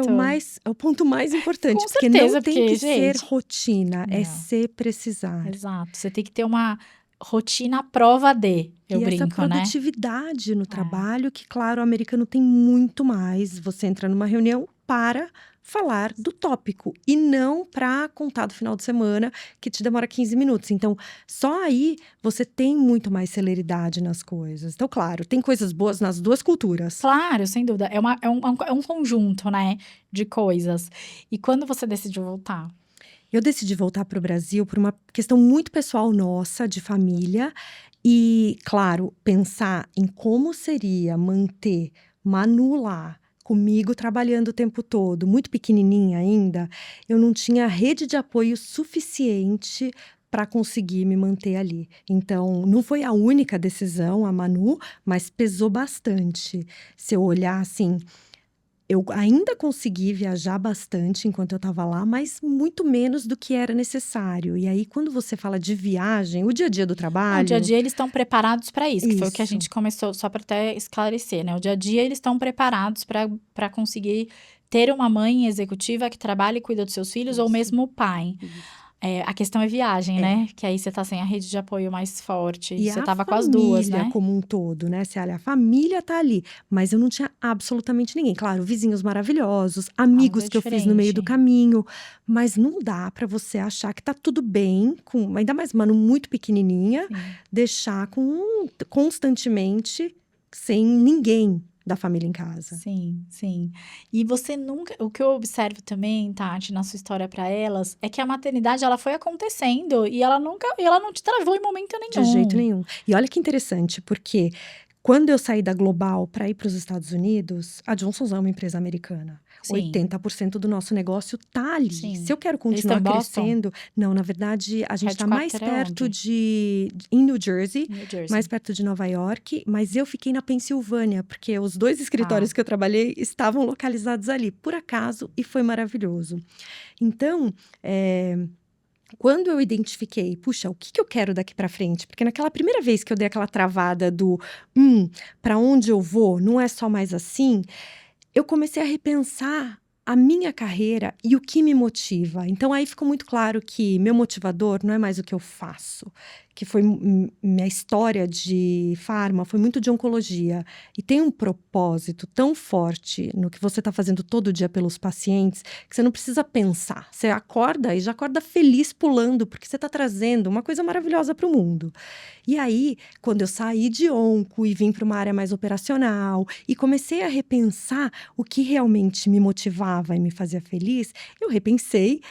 o ponto mais importante, Com porque certeza, não tem porque, que ser gente, rotina, é não. se precisar. Exato. Você tem que ter uma rotina à prova de, eu E essa brinco, né? produtividade no trabalho, que, claro, o americano tem muito mais. Você entra numa reunião para falar do tópico e não para contar do final de semana, que te demora 15 minutos. Então, só aí você tem muito mais celeridade nas coisas. Então, claro, tem coisas boas nas duas culturas. Claro, sem dúvida. É um conjunto, né, de coisas. E quando você decidiu voltar? Eu decidi voltar para o Brasil por uma questão muito pessoal nossa, de família. E, claro, pensar em como seria manter Manu lá, comigo trabalhando o tempo todo, muito pequenininha ainda. Eu não tinha rede de apoio suficiente para conseguir me manter ali. Então, não foi a única decisão, a Manu, mas pesou bastante. Se eu olhar assim, eu ainda consegui viajar bastante enquanto eu estava lá, mas muito menos do que era necessário. E aí, quando você fala de viagem, o dia a dia do Não, o trabalho. dia a dia eles estão preparados para isso, que foi o que a Isso. gente começou, só para até esclarecer, né? O dia a dia eles estão preparados para conseguir ter uma mãe executiva que trabalha e cuida dos seus filhos, ou Isso. mesmo o pai. A questão é viagem, É. né? Que aí você tá sem a rede de apoio mais forte. E Você a tava com as duas, família né? como um todo, né? Você olha, a família tá ali, mas eu não tinha absolutamente ninguém. Claro, vizinhos maravilhosos, amigos é que eu fiz no meio do diferente. caminho, mas não dá pra você achar que tá tudo bem, ainda mais Manu muito pequenininha, Sim. deixar constantemente sem ninguém da família em casa. Sim, sim. E você nunca... O que eu observo também, Tati, na sua história para elas, é que a maternidade, ela foi acontecendo e ela não te travou em momento nenhum. De jeito nenhum. E olha que interessante, porque quando eu saí da Global para ir para os Estados Unidos, a Johnson's é uma empresa americana. Sim, 80% do nosso negócio tá ali. Se sim. eu quero Eles estão continuar em Boston? crescendo, não, na verdade, a gente tá mais Headquarter é perto onde? em New Jersey, New mais Jersey. perto de Nova York, mas eu fiquei na Pensilvânia, porque os 2 Tá. escritórios que eu trabalhei estavam localizados ali, por acaso, e foi maravilhoso. Então, quando eu identifiquei, puxa, o que que eu quero daqui para frente? Porque naquela primeira vez que eu dei aquela travada do, para onde eu vou? Não é só mais assim. Eu comecei a repensar a minha carreira e o que me motiva. Então aí ficou muito claro que meu motivador não é mais o que eu faço, que foi minha história de farma, foi muito de oncologia. E tem um propósito tão forte no que você está fazendo todo dia pelos pacientes, que você não precisa pensar. Você acorda e já acorda feliz pulando, porque você está trazendo uma coisa maravilhosa para o mundo. E aí, quando eu saí de onco e vim para uma área mais operacional e comecei a repensar o que realmente me motivava e me fazia feliz, eu repensei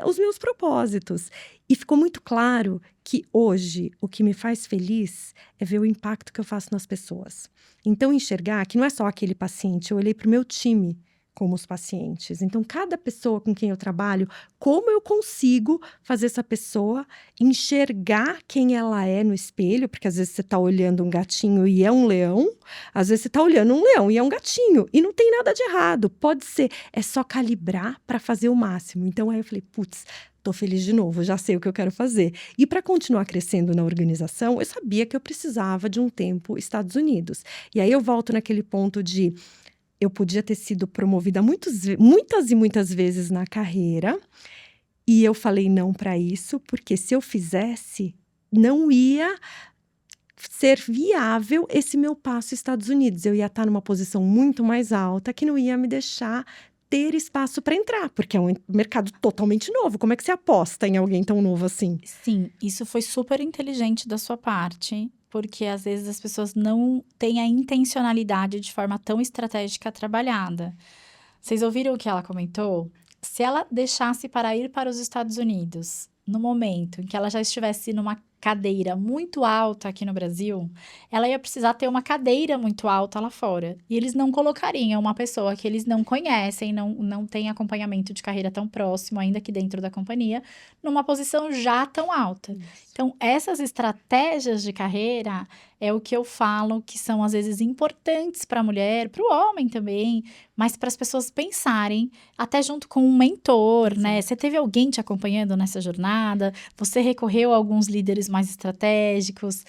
os meus propósitos. E ficou muito claro que hoje o que me faz feliz é ver o impacto que eu faço nas pessoas. Então, enxergar que não é só aquele paciente, eu olhei para o meu time como os pacientes. Então, cada pessoa com quem eu trabalho, como eu consigo fazer essa pessoa enxergar quem ela é no espelho, porque às vezes você está olhando um gatinho e é um leão, às vezes você está olhando um leão e é um gatinho, e não tem nada de errado, pode ser, é só calibrar para fazer o máximo. Então aí eu falei, putz, tô feliz de novo, já sei o que eu quero fazer. E para continuar crescendo na organização, eu sabia que eu precisava de um tempo Estados Unidos. E aí eu volto naquele ponto de eu podia ter sido promovida muitas e muitas vezes na carreira, e eu falei não para isso, porque se eu fizesse, não ia ser viável esse meu passo aos Estados Unidos. Eu ia estar numa posição muito mais alta que não ia me deixar ter espaço para entrar, porque é um mercado totalmente novo. Como é que você aposta em alguém tão novo assim? Sim, isso foi super inteligente da sua parte, porque às vezes as pessoas não têm a intencionalidade de forma tão estratégica trabalhada. Vocês ouviram o que ela comentou? Se ela deixasse para ir para os Estados Unidos, no momento em que ela já estivesse numa cadeira muito alta aqui no Brasil, ela ia precisar ter uma cadeira muito alta lá fora. E eles não colocariam uma pessoa que eles não conhecem, não tem acompanhamento de carreira tão próximo, ainda que dentro da companhia, numa posição já tão alta. Então, essas estratégias de carreira é o que eu falo que são, às vezes, importantes para a mulher, para o homem também, mas para as pessoas pensarem, até junto com um mentor, né? Você teve alguém te acompanhando nessa jornada? Você recorreu a alguns líderes mais estratégicos,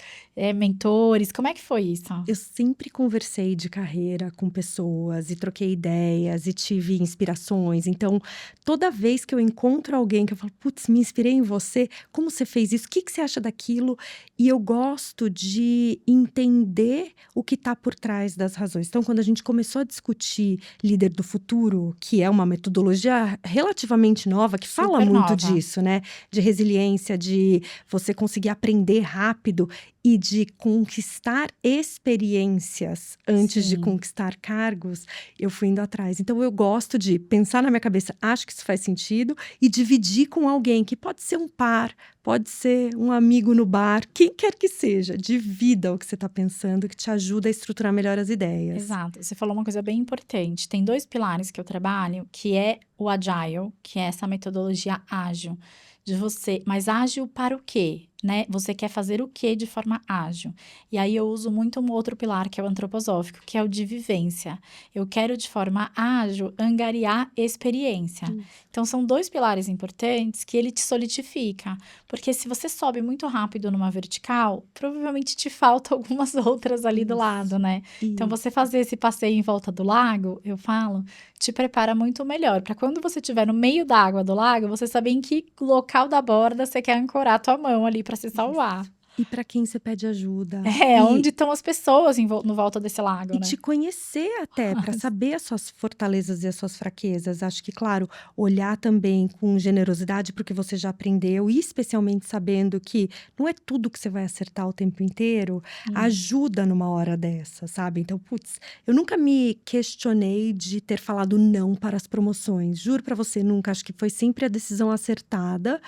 mentores? Como é que foi isso? Eu sempre conversei de carreira com pessoas e troquei ideias e tive inspirações. Então, toda vez que eu encontro alguém que eu falo, putz, me inspirei em você, como você fez isso? O que que você acha daquilo? E eu gosto de entender o que está por trás das razões. Então, quando a gente começou a discutir líder do futuro, que é uma metodologia relativamente nova, que fala Super muito nova. disso, né? De resiliência, de você conseguir aprender rápido e de conquistar experiências antes de Sim. conquistar cargos, eu fui indo atrás. Então, eu gosto de pensar na minha cabeça, acho que isso faz sentido, e dividir com alguém, que pode ser um par, pode ser um amigo no bar, quem quer que seja. Divida o que você está pensando, que te ajuda a estruturar melhor as ideias. Exato. Você falou uma coisa bem importante. Tem 2 pilares que eu trabalho, que é o Agile, que é essa metodologia ágil, de você mas ágil para o quê, né? Você quer fazer o quê de forma ágil? E aí eu uso muito um outro pilar, que é o antroposófico, que é o de vivência. Eu quero, de forma ágil, angariar experiência. Então, são 2 pilares importantes que ele te solidifica. Porque se você sobe muito rápido numa vertical, provavelmente te faltam algumas outras ali do lado, né? Então, você fazer esse passeio em volta do lago, eu falo, te prepara muito melhor. Para quando você estiver no meio da água do lago, você saber em que local da borda você quer ancorar a tua mão ali para se salvar. E para quem você pede ajuda. Onde estão as pessoas no volta desse lago, E né? te conhecer até, para saber as suas fortalezas e as suas fraquezas. Acho que, claro, olhar também com generosidade para o que você já aprendeu, e especialmente sabendo que não é tudo que você vai acertar o tempo inteiro, ajuda numa hora dessa, sabe? Então, putz, eu nunca me questionei de ter falado não para as promoções. Juro para você, nunca. Acho que foi sempre a decisão acertada.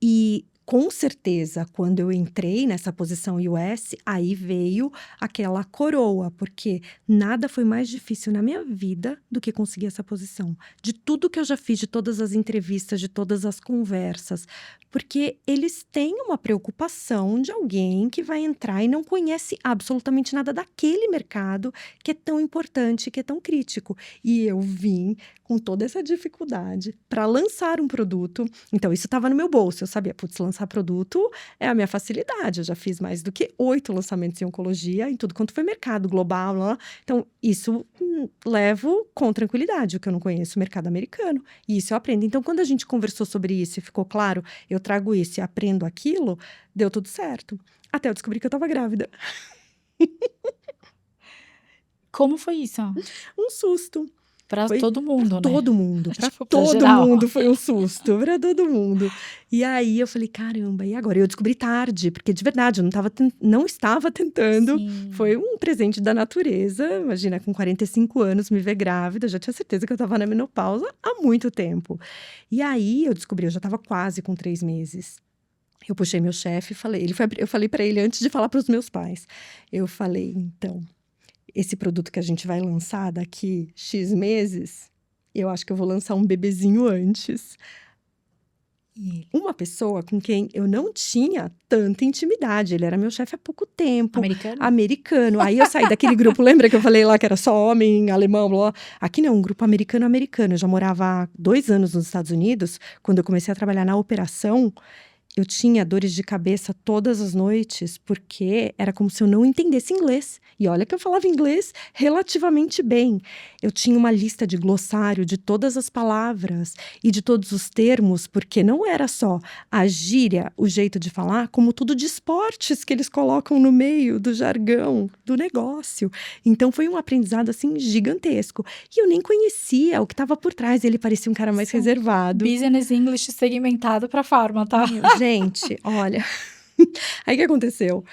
E com certeza, quando eu entrei nessa posição US, aí veio aquela coroa, porque nada foi mais difícil na minha vida do que conseguir essa posição. De tudo que eu já fiz, de todas as entrevistas, de todas as conversas, porque eles têm uma preocupação de alguém que vai entrar e não conhece absolutamente nada daquele mercado que é tão importante, que é tão crítico. E eu vim com toda essa dificuldade para lançar um produto. Então, isso estava no meu bolso. Eu sabia, putz, lançar produto é a minha facilidade. Eu já fiz mais do que 8 lançamentos em oncologia, em tudo quanto foi mercado global. Lá. Então, isso levo com tranquilidade, o que eu não conheço, o mercado americano. E isso eu aprendo. Então, quando a gente conversou sobre isso e ficou claro, eu trago isso e aprendo aquilo, deu tudo certo. Até eu descobri que eu estava grávida. Como foi isso? Um susto. Pra Foi todo mundo, né? todo mundo, para Tipo, pra todo geral. mundo foi um susto, para todo mundo. E aí eu falei, caramba, e agora? Eu descobri tarde, porque de verdade eu não estava tentando. Sim. Foi um presente da natureza. Imagina, com 45 anos, me ver grávida, eu já tinha certeza que eu estava na menopausa há muito tempo. E aí eu descobri, eu já estava quase com 3 meses. Eu puxei meu chefe e falei, eu falei para ele antes de falar para os meus pais. Eu falei, então, esse produto que a gente vai lançar daqui X meses, eu acho que eu vou lançar um bebezinho antes. E uma pessoa com quem eu não tinha tanta intimidade, ele era meu chefe há pouco tempo. Americano. Aí eu saí daquele grupo, lembra que eu falei lá que era só homem, alemão, blá. Aqui não, um grupo americano. Eu já morava há 2 anos nos Estados Unidos, quando eu comecei a trabalhar na operação. Eu tinha dores de cabeça todas as noites, porque era como se eu não entendesse inglês. E olha que eu falava inglês relativamente bem. Eu tinha uma lista de glossário de todas as palavras e de todos os termos, porque não era só a gíria, o jeito de falar, como tudo de esportes que eles colocam no meio do jargão, do negócio. Então foi um aprendizado assim gigantesco. E eu nem conhecia o que estava por trás. Ele parecia um cara mais reservado. Business English segmentado para farma, tá? Gente, olha. Aí o que aconteceu?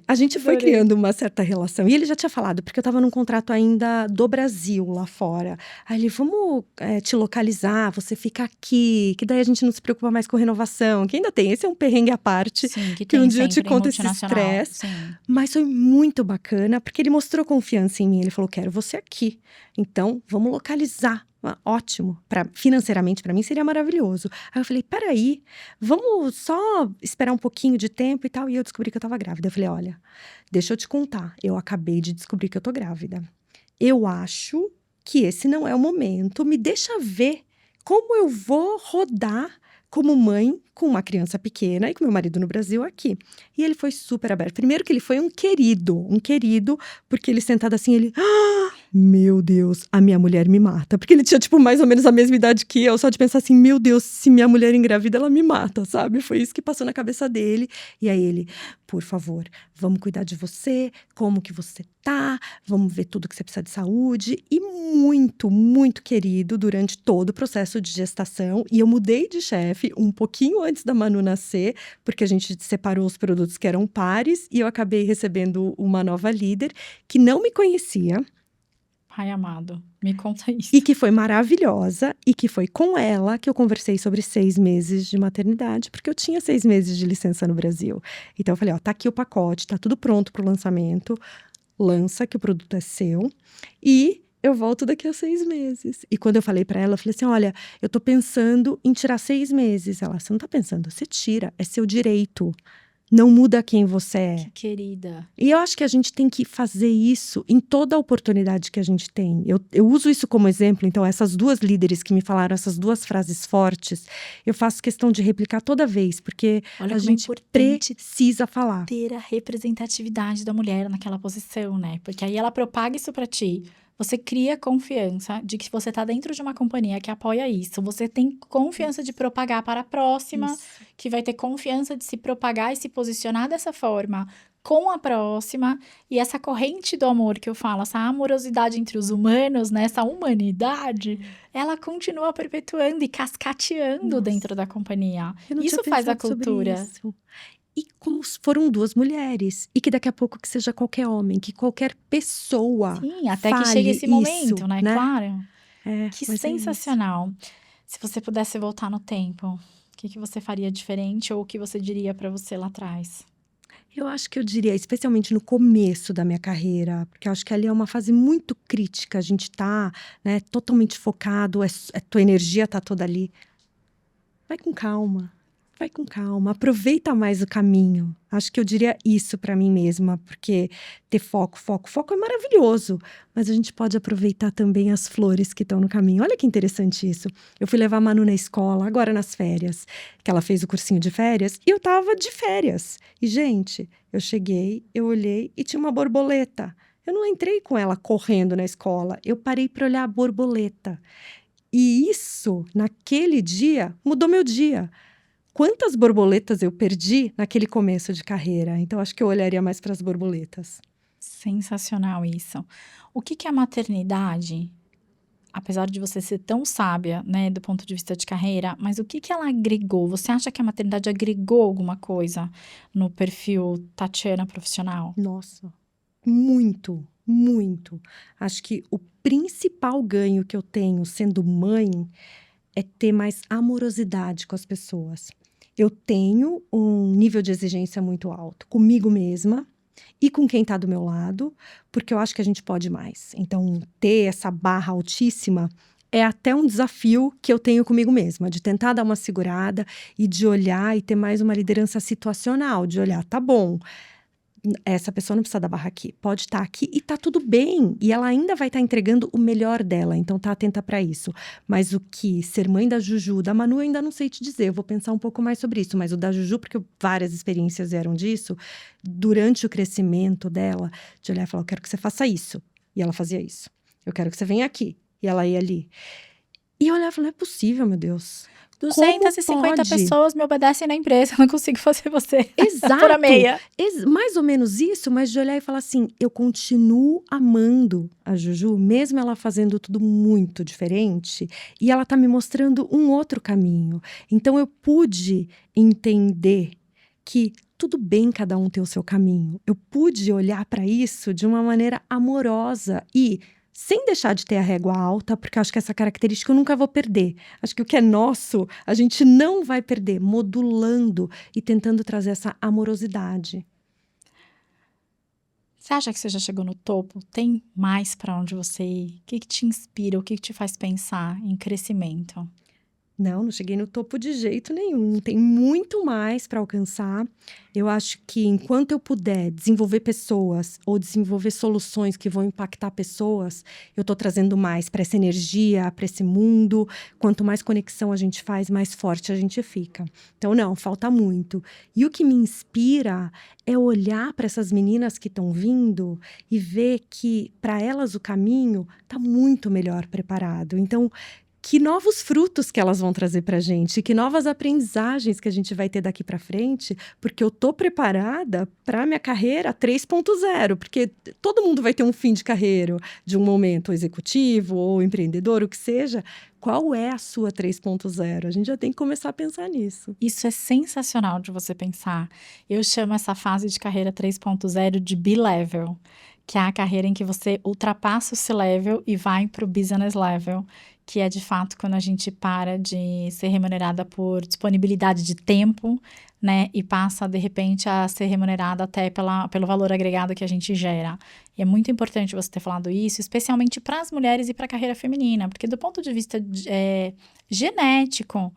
A gente foi criando uma certa relação. E ele já tinha falado, porque eu estava num contrato ainda do Brasil lá fora. Aí ele, vamos te localizar, você fica aqui, que daí a gente não se preocupa mais com renovação, que ainda tem. Esse é um perrengue à parte. Sim, que um dia eu te conto esse estresse. Mas foi muito bacana, porque ele mostrou confiança em mim. Ele falou, quero você aqui. Então, vamos localizar. Ótimo, financeiramente para mim seria maravilhoso. Aí eu falei, peraí, vamos só esperar um pouquinho de tempo e tal. E eu descobri que eu estava grávida. Eu falei, olha, deixa eu te contar, eu acabei de descobrir que eu tô grávida. Eu acho que esse não é o momento, me deixa ver como eu vou rodar como mãe com uma criança pequena e com meu marido no Brasil aqui. E ele foi super aberto. Primeiro que ele foi um querido, porque ele sentado assim, ele... meu Deus, a minha mulher me mata. Porque ele tinha, tipo, mais ou menos a mesma idade que eu, só de pensar assim, meu Deus, se minha mulher engravida, ela me mata, sabe? Foi isso que passou na cabeça dele. E aí ele, por favor, vamos cuidar de você, como que você tá, vamos ver tudo que você precisa de saúde. E muito, muito querido durante todo o processo de gestação. E eu mudei de chefe um pouquinho antes da Manu nascer, porque a gente separou os produtos que eram pares, e eu acabei recebendo uma nova líder que não me conhecia. Pai amado, me conta isso. E que foi maravilhosa, e que foi com ela que eu conversei sobre 6 meses de maternidade, porque eu tinha 6 meses de licença no Brasil. Então eu falei, ó, tá aqui o pacote, tá tudo pronto pro lançamento, lança que o produto é seu, e eu volto daqui a 6 meses. E quando eu falei pra ela, eu falei assim, olha, eu tô pensando em tirar 6 meses. Ela, você não tá pensando, você tira, é seu direito. Não muda quem você é. Que querida. E eu acho que a gente tem que fazer isso em toda a oportunidade que a gente tem. Eu uso isso como exemplo. Então, essas 2 líderes que me falaram essas 2 frases fortes, eu faço questão de replicar toda vez, porque a gente precisa falar. Ter a representatividade da mulher naquela posição, né? Porque aí ela propaga isso pra ti. Você cria confiança de que você está dentro de uma companhia que apoia isso. Você tem confiança de propagar para a próxima, que vai ter confiança de se propagar e se posicionar dessa forma com a próxima. E essa corrente do amor que eu falo, essa amorosidade entre os humanos, né? Essa humanidade, ela continua perpetuando e cascateando dentro da companhia. Isso faz a cultura. E como foram 2 mulheres. E que daqui a pouco que seja qualquer homem, que qualquer pessoa. Sim, até que chegue esse momento, isso, né? Claro. Que mas sensacional. Se você pudesse voltar no tempo, o que você faria diferente ou o que você diria para você lá atrás? Eu acho que eu diria, especialmente no começo da minha carreira, porque eu acho que ali é uma fase muito crítica, a gente tá, né, totalmente focado, tua energia tá toda ali. Vai com calma, vai com calma, aproveita mais o caminho. Acho que eu diria isso pra mim mesma, porque ter foco é maravilhoso, mas a gente pode aproveitar também as flores que estão no caminho. Olha que interessante isso. Eu fui levar a Manu na escola, agora nas férias, que ela fez o cursinho de férias, e eu tava de férias. E, gente, eu cheguei, eu olhei e tinha uma borboleta. Eu não entrei com ela correndo na escola, eu parei para olhar a borboleta. E isso, naquele dia, mudou meu dia. Quantas borboletas eu perdi naquele começo de carreira? Então, acho que eu olharia mais para as borboletas. Sensacional isso. O que a maternidade, apesar de você ser tão sábia, né, do ponto de vista de carreira, mas o que ela agregou? Você acha que a maternidade agregou alguma coisa no perfil Tatiana profissional? Nossa, muito, muito. Acho que o principal ganho que eu tenho sendo mãe é ter mais amorosidade com as pessoas. Eu tenho um nível de exigência muito alto comigo mesma e com quem está do meu lado, porque eu acho que a gente pode mais. Então, ter essa barra altíssima é até um desafio que eu tenho comigo mesma, de tentar dar uma segurada e de olhar e ter mais uma liderança situacional, de olhar, tá bom, essa pessoa não precisa da barra aqui, pode estar aqui e tá tudo bem. E ela ainda vai estar entregando o melhor dela, então tá atenta para isso. Mas o que ser mãe da Juju, da Manu, eu ainda não sei te dizer, eu vou pensar um pouco mais sobre isso. Mas o da Juju, porque várias experiências vieram disso, durante o crescimento dela, de olhar e falar, eu quero que você faça isso. E ela fazia isso. Eu quero que você venha aqui. E ela ia ali. E eu olhava e falava, não é possível, meu Deus. Como 250 pode? pessoas me obedecem na empresa, eu não consigo fazer você Exato, por a meia. mais ou menos isso, mas de olhar e falar assim, eu continuo amando a Juju, mesmo ela fazendo tudo muito diferente, e ela tá me mostrando um outro caminho. Então eu pude entender que tudo bem cada um ter o seu caminho. Eu pude olhar para isso de uma maneira amorosa e sem deixar de ter a régua alta, porque eu acho que essa característica eu nunca vou perder. Acho que o que é nosso, a gente não vai perder, modulando e tentando trazer essa amorosidade. Você acha que você já chegou no topo? Tem mais para onde você ir? O que te inspira? O que te faz pensar em crescimento? Não cheguei no topo de jeito nenhum. Tem muito mais para alcançar. Eu acho que enquanto eu puder desenvolver pessoas ou desenvolver soluções que vão impactar pessoas, eu estou trazendo mais para essa energia, para esse mundo. Quanto mais conexão a gente faz, mais forte a gente fica. Então, não, falta muito. E o que me inspira é olhar para essas meninas que estão vindo e ver que para elas o caminho está muito melhor preparado. Então, que novos frutos que elas vão trazer pra gente, que novas aprendizagens que a gente vai ter daqui pra frente, porque eu tô preparada para minha carreira 3.0, porque todo mundo vai ter um fim de carreira, de um momento executivo ou empreendedor, o que seja. Qual é a sua 3.0? A gente já tem que começar a pensar nisso. Isso é sensacional de você pensar. Eu chamo essa fase de carreira 3.0 de B-level, que é a carreira em que você ultrapassa o C-level e vai para o business level, que é de fato quando a gente para de ser remunerada por disponibilidade de tempo, né, e passa de repente a ser remunerada até pelo valor agregado que a gente gera. E é muito importante você ter falado isso, especialmente para as mulheres e para a carreira feminina, porque do ponto de vista genético,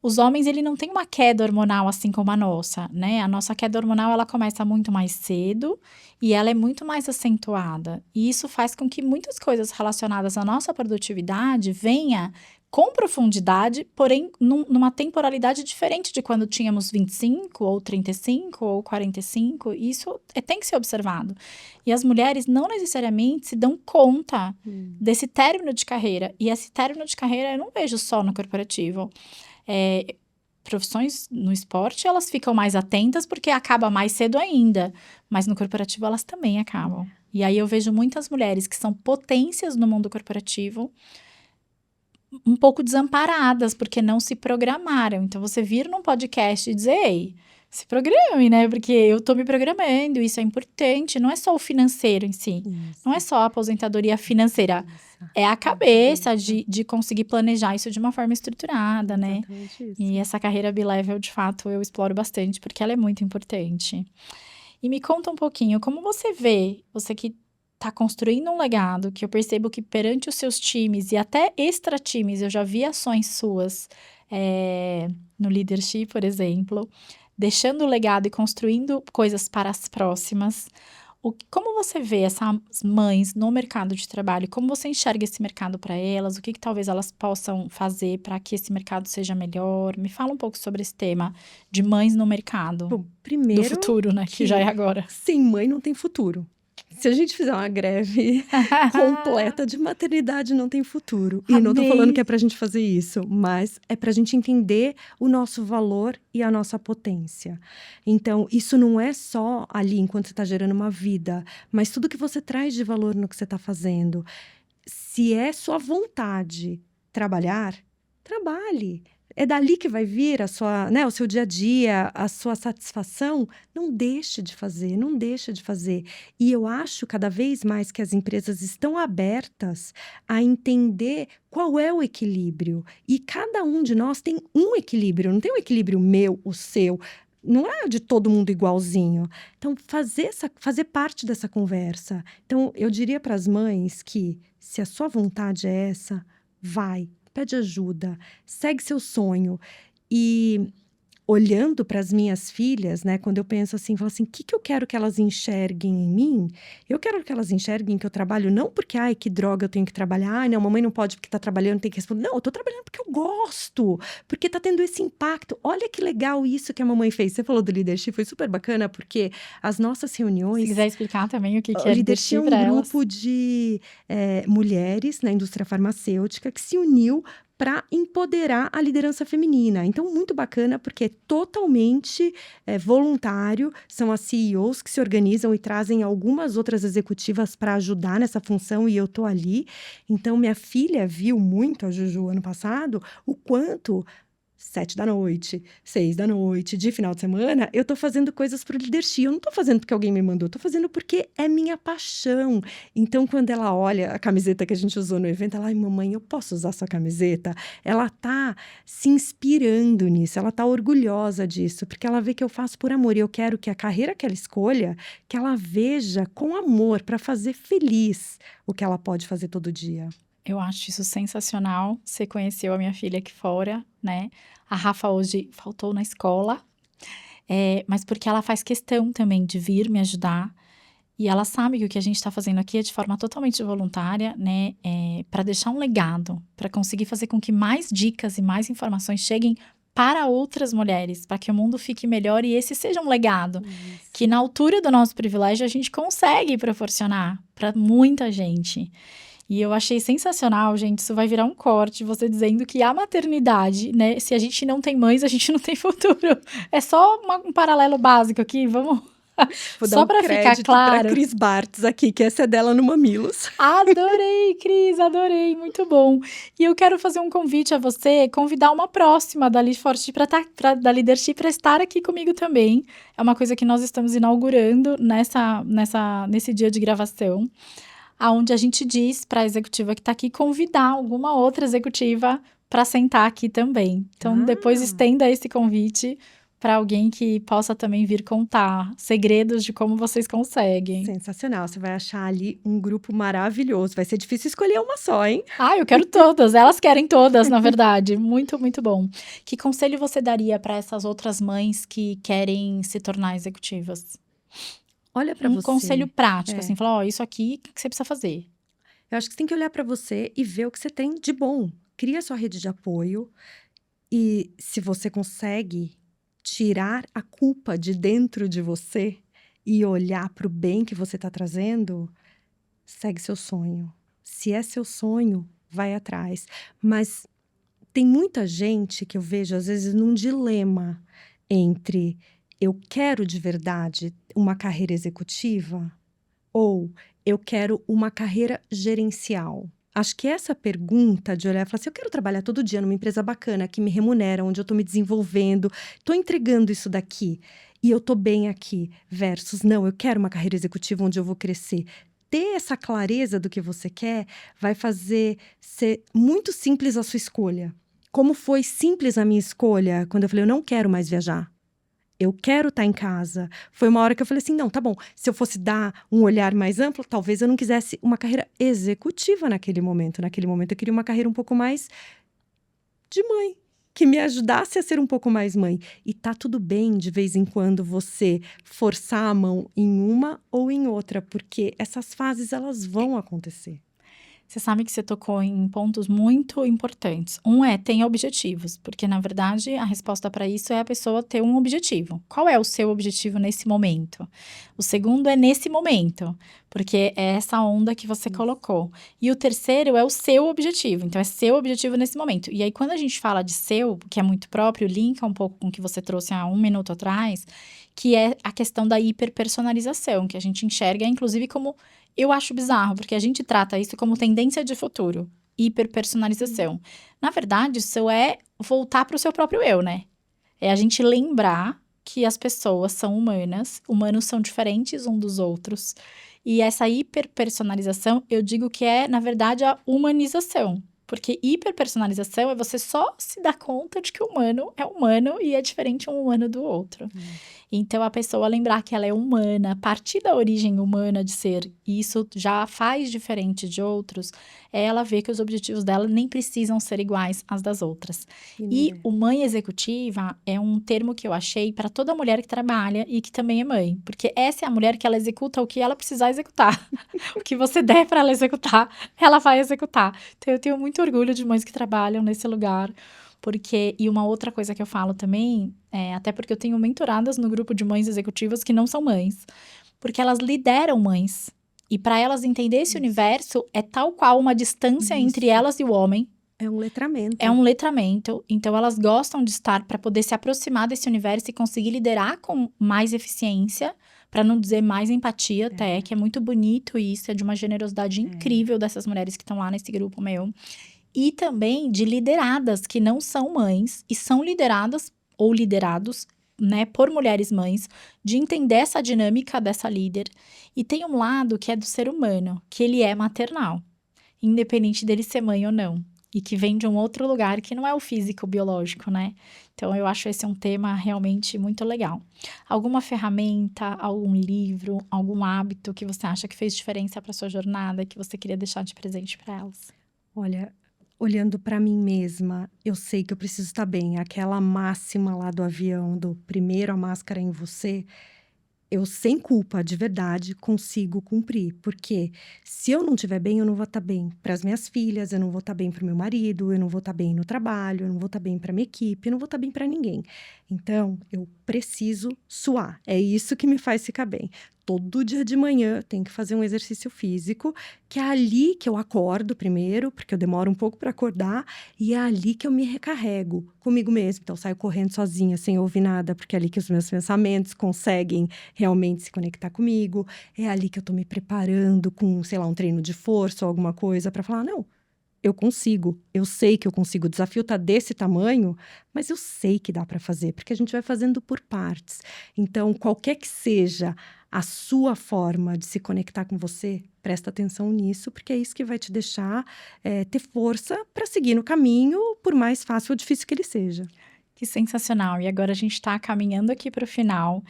os homens, ele não tem uma queda hormonal assim como a nossa, né? A nossa queda hormonal, ela começa muito mais cedo e ela é muito mais acentuada. E isso faz com que muitas coisas relacionadas à nossa produtividade venha com profundidade, porém numa temporalidade diferente de quando tínhamos 25 ou 35 ou 45. Isso tem que ser observado. E as mulheres não necessariamente se dão conta desse término de carreira. E esse término de carreira eu não vejo só no corporativo. Profissões no esporte, elas ficam mais atentas porque acaba mais cedo ainda, mas no corporativo elas também acabam. E aí eu vejo muitas mulheres que são potências no mundo corporativo um pouco desamparadas porque não se programaram. Então você vir num podcast e dizer, ei, se programe, né? Porque eu tô me programando, isso é importante. Não é só o financeiro em si. Não é Isso, só a aposentadoria financeira. cabeça. É a É a cabeça cabeça. de conseguir planejar isso de uma forma estruturada, né? Exatamente E isso. essa carreira B-Level, de fato, eu exploro bastante, porque ela é muito importante. E me conta um pouquinho, como você vê, você que está construindo um legado, que eu percebo que perante os seus times e até extra-times, eu já vi ações suas no leadership, por exemplo, deixando o legado e construindo coisas para as próximas. Como você vê essas mães no mercado de trabalho? Como você enxerga esse mercado para elas? O que talvez elas possam fazer para que esse mercado seja melhor? Me fala um pouco sobre esse tema de mães no mercado. Bom, Do primeiro futuro, né, que já é que agora. sem mãe não tem futuro. Se a gente fizer uma greve completa de maternidade, não tem futuro. E não tô falando que Amei. é pra gente fazer isso, mas é pra gente entender o nosso valor e a nossa potência. Então, isso não é só ali enquanto você tá gerando uma vida, mas tudo que você traz de valor no que você tá fazendo. Se é sua vontade trabalhar, trabalhe. É dali que vai vir a sua, né, o seu dia a dia, a sua satisfação. Não deixe de fazer, não deixe de fazer. E eu acho cada vez mais que as empresas estão abertas a entender qual é o equilíbrio. E cada um de nós tem um equilíbrio, não tem um equilíbrio meu, o seu. Não é de todo mundo igualzinho. Então, fazer parte dessa conversa. Então, eu diria para as mães que, se a sua vontade é essa, vai, pede ajuda, segue seu sonho. E olhando para as minhas filhas, né, quando eu penso assim, falo assim, o que que eu quero que elas enxerguem em mim? Eu quero que elas enxerguem que eu trabalho não porque, ai, que droga eu tenho que trabalhar, ai, não, mamãe não pode porque tá trabalhando, tem que responder. Não, eu tô trabalhando porque eu gosto, porque tá tendo esse impacto. Olha que legal isso que a mamãe fez. Você falou do leadership, foi super bacana, porque as nossas Se reuniões, quiser explicar também o que o é leadership é leadership um para elas. grupo de mulheres na indústria farmacêutica que se uniu para empoderar a liderança feminina. Então, muito bacana, porque é totalmente voluntário. São as CEOs que se organizam e trazem algumas outras executivas para ajudar nessa função, e eu tô ali. Então, minha filha viu muito, a Juju, ano passado, o quanto 7 da noite, 6 da noite, de final de semana, eu tô fazendo coisas pro leadership. Eu não tô fazendo porque alguém me mandou, eu tô fazendo porque é minha paixão. Então, quando ela olha a camiseta que a gente usou no evento, ela, ai, mamãe, eu posso usar sua camiseta? Ela tá se inspirando nisso, ela tá orgulhosa disso, porque ela vê que eu faço por amor. E eu quero que a carreira que ela escolha, que ela veja com amor, para fazer feliz o que ela pode fazer todo dia. Eu acho isso sensacional. Você conheceu a minha filha aqui fora, né? A Rafa hoje faltou na escola, mas porque ela faz questão também de vir me ajudar. E ela sabe que o que a gente está fazendo aqui é de forma totalmente voluntária, né? Para deixar um legado, para conseguir fazer com que mais dicas e mais informações cheguem para outras mulheres, para que o mundo fique melhor e esse seja um legado que, Isso. na altura do nosso privilégio, a gente consegue proporcionar para muita gente. E eu achei sensacional, gente. Isso vai virar um corte, você dizendo que a maternidade, né? Se a gente não tem mães, a gente não tem futuro. É só um paralelo básico aqui, vamos. Vou dar Só um para ficar crédito para claro. Cris Bartz aqui, que essa é dela no Mamilos. Adorei, Cris, adorei, muito bom. E eu quero fazer um convite a você, convidar uma próxima da Leadership da Leadership para estar aqui comigo também. É uma coisa que nós estamos inaugurando nesse dia de gravação, aonde a gente diz para a executiva que está aqui convidar alguma outra executiva para sentar aqui também. Então, depois Ah, estenda esse convite para alguém que possa também vir contar segredos de como vocês conseguem. sensacional. Você vai achar ali um grupo maravilhoso. Vai ser difícil escolher uma só, hein? Ah, eu quero todas. Elas querem todas, na verdade. Muito, muito bom. Que conselho você daria para essas outras mães que querem se tornar executivas? Olha para Um conselho você. prático, assim, É, falar, ó, isso aqui que você precisa fazer. eu acho que você tem que olhar para você e ver o que você tem de bom. Cria sua rede de apoio e se você consegue tirar a culpa de dentro de você e olhar para o bem que você está trazendo, segue seu sonho. Se é seu sonho, vai atrás. Mas tem muita gente que eu vejo, às vezes, num dilema entre eu quero de verdade uma carreira executiva ou eu quero uma carreira gerencial. Acho que essa pergunta de olhar e falar assim, eu quero trabalhar todo dia numa empresa bacana, que me remunera, onde eu tô me desenvolvendo, tô entregando isso daqui e eu tô bem aqui, versus não, eu quero uma carreira executiva onde eu vou crescer. Ter essa clareza do que você quer vai fazer ser muito simples a sua escolha. Como foi simples a minha escolha quando eu falei, eu não quero mais viajar. Eu quero estar em casa. Foi uma hora que eu falei assim, não, tá bom. Se eu fosse dar um olhar mais amplo, talvez eu não quisesse uma carreira executiva naquele momento. Naquele momento eu queria uma carreira um pouco mais de mãe, que me ajudasse a ser um pouco mais mãe. E tá tudo bem de vez em quando você forçar a mão em uma ou em outra, porque essas fases elas vão acontecer. Você sabe que você tocou em pontos muito importantes. Um é tenha objetivos, porque na verdade a resposta para isso é a pessoa ter um objetivo. Qual é o seu objetivo nesse momento? O segundo é nesse momento, porque é essa onda que você colocou. E o terceiro é o seu objetivo, então é seu objetivo nesse momento. E aí quando a gente fala de seu, que é muito próprio, linka um pouco com o que você trouxe há 1 minuto atrás, que é a questão da hiperpersonalização, que a gente enxerga inclusive como. Eu acho bizarro, porque a gente trata isso como tendência de futuro, hiperpersonalização. Na verdade, isso é voltar para o seu próprio eu, né? É a gente lembrar que as pessoas são humanas, humanos são diferentes um dos outros. E essa hiperpersonalização, eu digo que é, na verdade, a humanização. Porque hiperpersonalização é você só se dar conta de que o humano é humano e é diferente um humano do outro. Então, a pessoa lembrar que ela é humana, partir da origem humana de ser, e isso já faz diferente de outros, é ela ver que os objetivos dela nem precisam ser iguais às das outras. E o mãe executiva é um termo que eu achei para toda mulher que trabalha e que também é mãe. Porque essa é a mulher que ela executa o que ela precisar executar. O que você der para ela executar, ela vai executar. Então, eu tenho muito orgulho de mães que trabalham nesse lugar. Porque, e uma outra coisa que eu falo também, até porque eu tenho mentoradas no grupo de mães executivas que não são mães, porque elas lideram mães. E para elas entender esse universo, é tal qual uma distância entre elas e o homem. É um letramento. É um letramento. Então, elas gostam de estar para poder se aproximar desse universo e conseguir liderar com mais eficiência, para não dizer mais empatia até, que é muito bonito isso, é de uma generosidade incrível dessas mulheres que estão lá nesse grupo meu. E também de lideradas que não são mães e são lideradas ou liderados, né, por mulheres mães, de entender essa dinâmica dessa líder. E tem um lado que é do ser humano, que ele é maternal, independente dele ser mãe ou não. E que vem de um outro lugar que não é o físico biológico, né? Então, eu acho esse um tema realmente muito legal. Alguma ferramenta, algum livro, algum hábito que você acha que fez diferença para sua jornada, que você queria deixar de presente para elas? Olha, olhando para mim mesma, eu sei que eu preciso estar bem. Aquela máxima lá do avião, do primeiro a máscara em você, eu sem culpa, de verdade, consigo cumprir. Porque se eu não estiver bem, eu não vou estar bem para as minhas filhas, eu não vou estar bem para o meu marido, eu não vou estar bem no trabalho, eu não vou estar bem para minha equipe, eu não vou estar bem para ninguém. Então, eu preciso suar. É isso que me faz ficar bem. Todo dia de manhã eu tenho que fazer um exercício físico, que é ali que eu acordo primeiro, porque eu demoro um pouco para acordar, e é ali que eu me recarrego comigo mesma. Então, eu saio correndo sozinha, sem ouvir nada, porque é ali que os meus pensamentos conseguem realmente se conectar comigo. É ali que eu tô me preparando com, sei lá, um treino de força ou alguma coisa para falar, não, eu consigo, eu sei que eu consigo. O desafio tá desse tamanho, mas eu sei que dá para fazer, porque a gente vai fazendo por partes. Então, qualquer que seja a sua forma de se conectar com você, presta atenção nisso, porque é isso que vai te deixar ter força para seguir no caminho, por mais fácil ou difícil que ele seja. Que sensacional! E agora a gente está caminhando aqui para o final.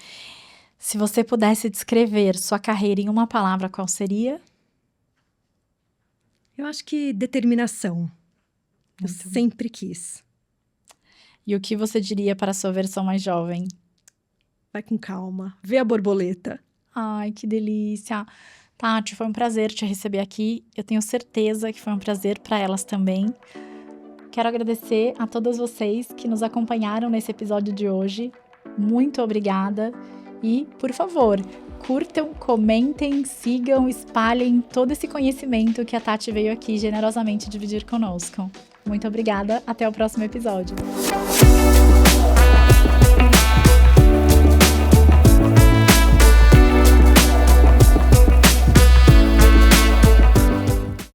Se você pudesse descrever sua carreira em uma palavra, qual seria? Eu acho que determinação. Eu sempre quis. E o que você diria para a sua versão mais jovem? Vai com calma, vê a borboleta. Ai, que delícia! Tati, foi um prazer te receber aqui. Eu tenho certeza que foi um prazer para elas também. Quero agradecer a todas vocês que nos acompanharam nesse episódio de hoje. Muito obrigada. E, por favor, curtam, comentem, sigam, espalhem todo esse conhecimento que a Tati veio aqui generosamente dividir conosco. Muito obrigada, até o próximo episódio.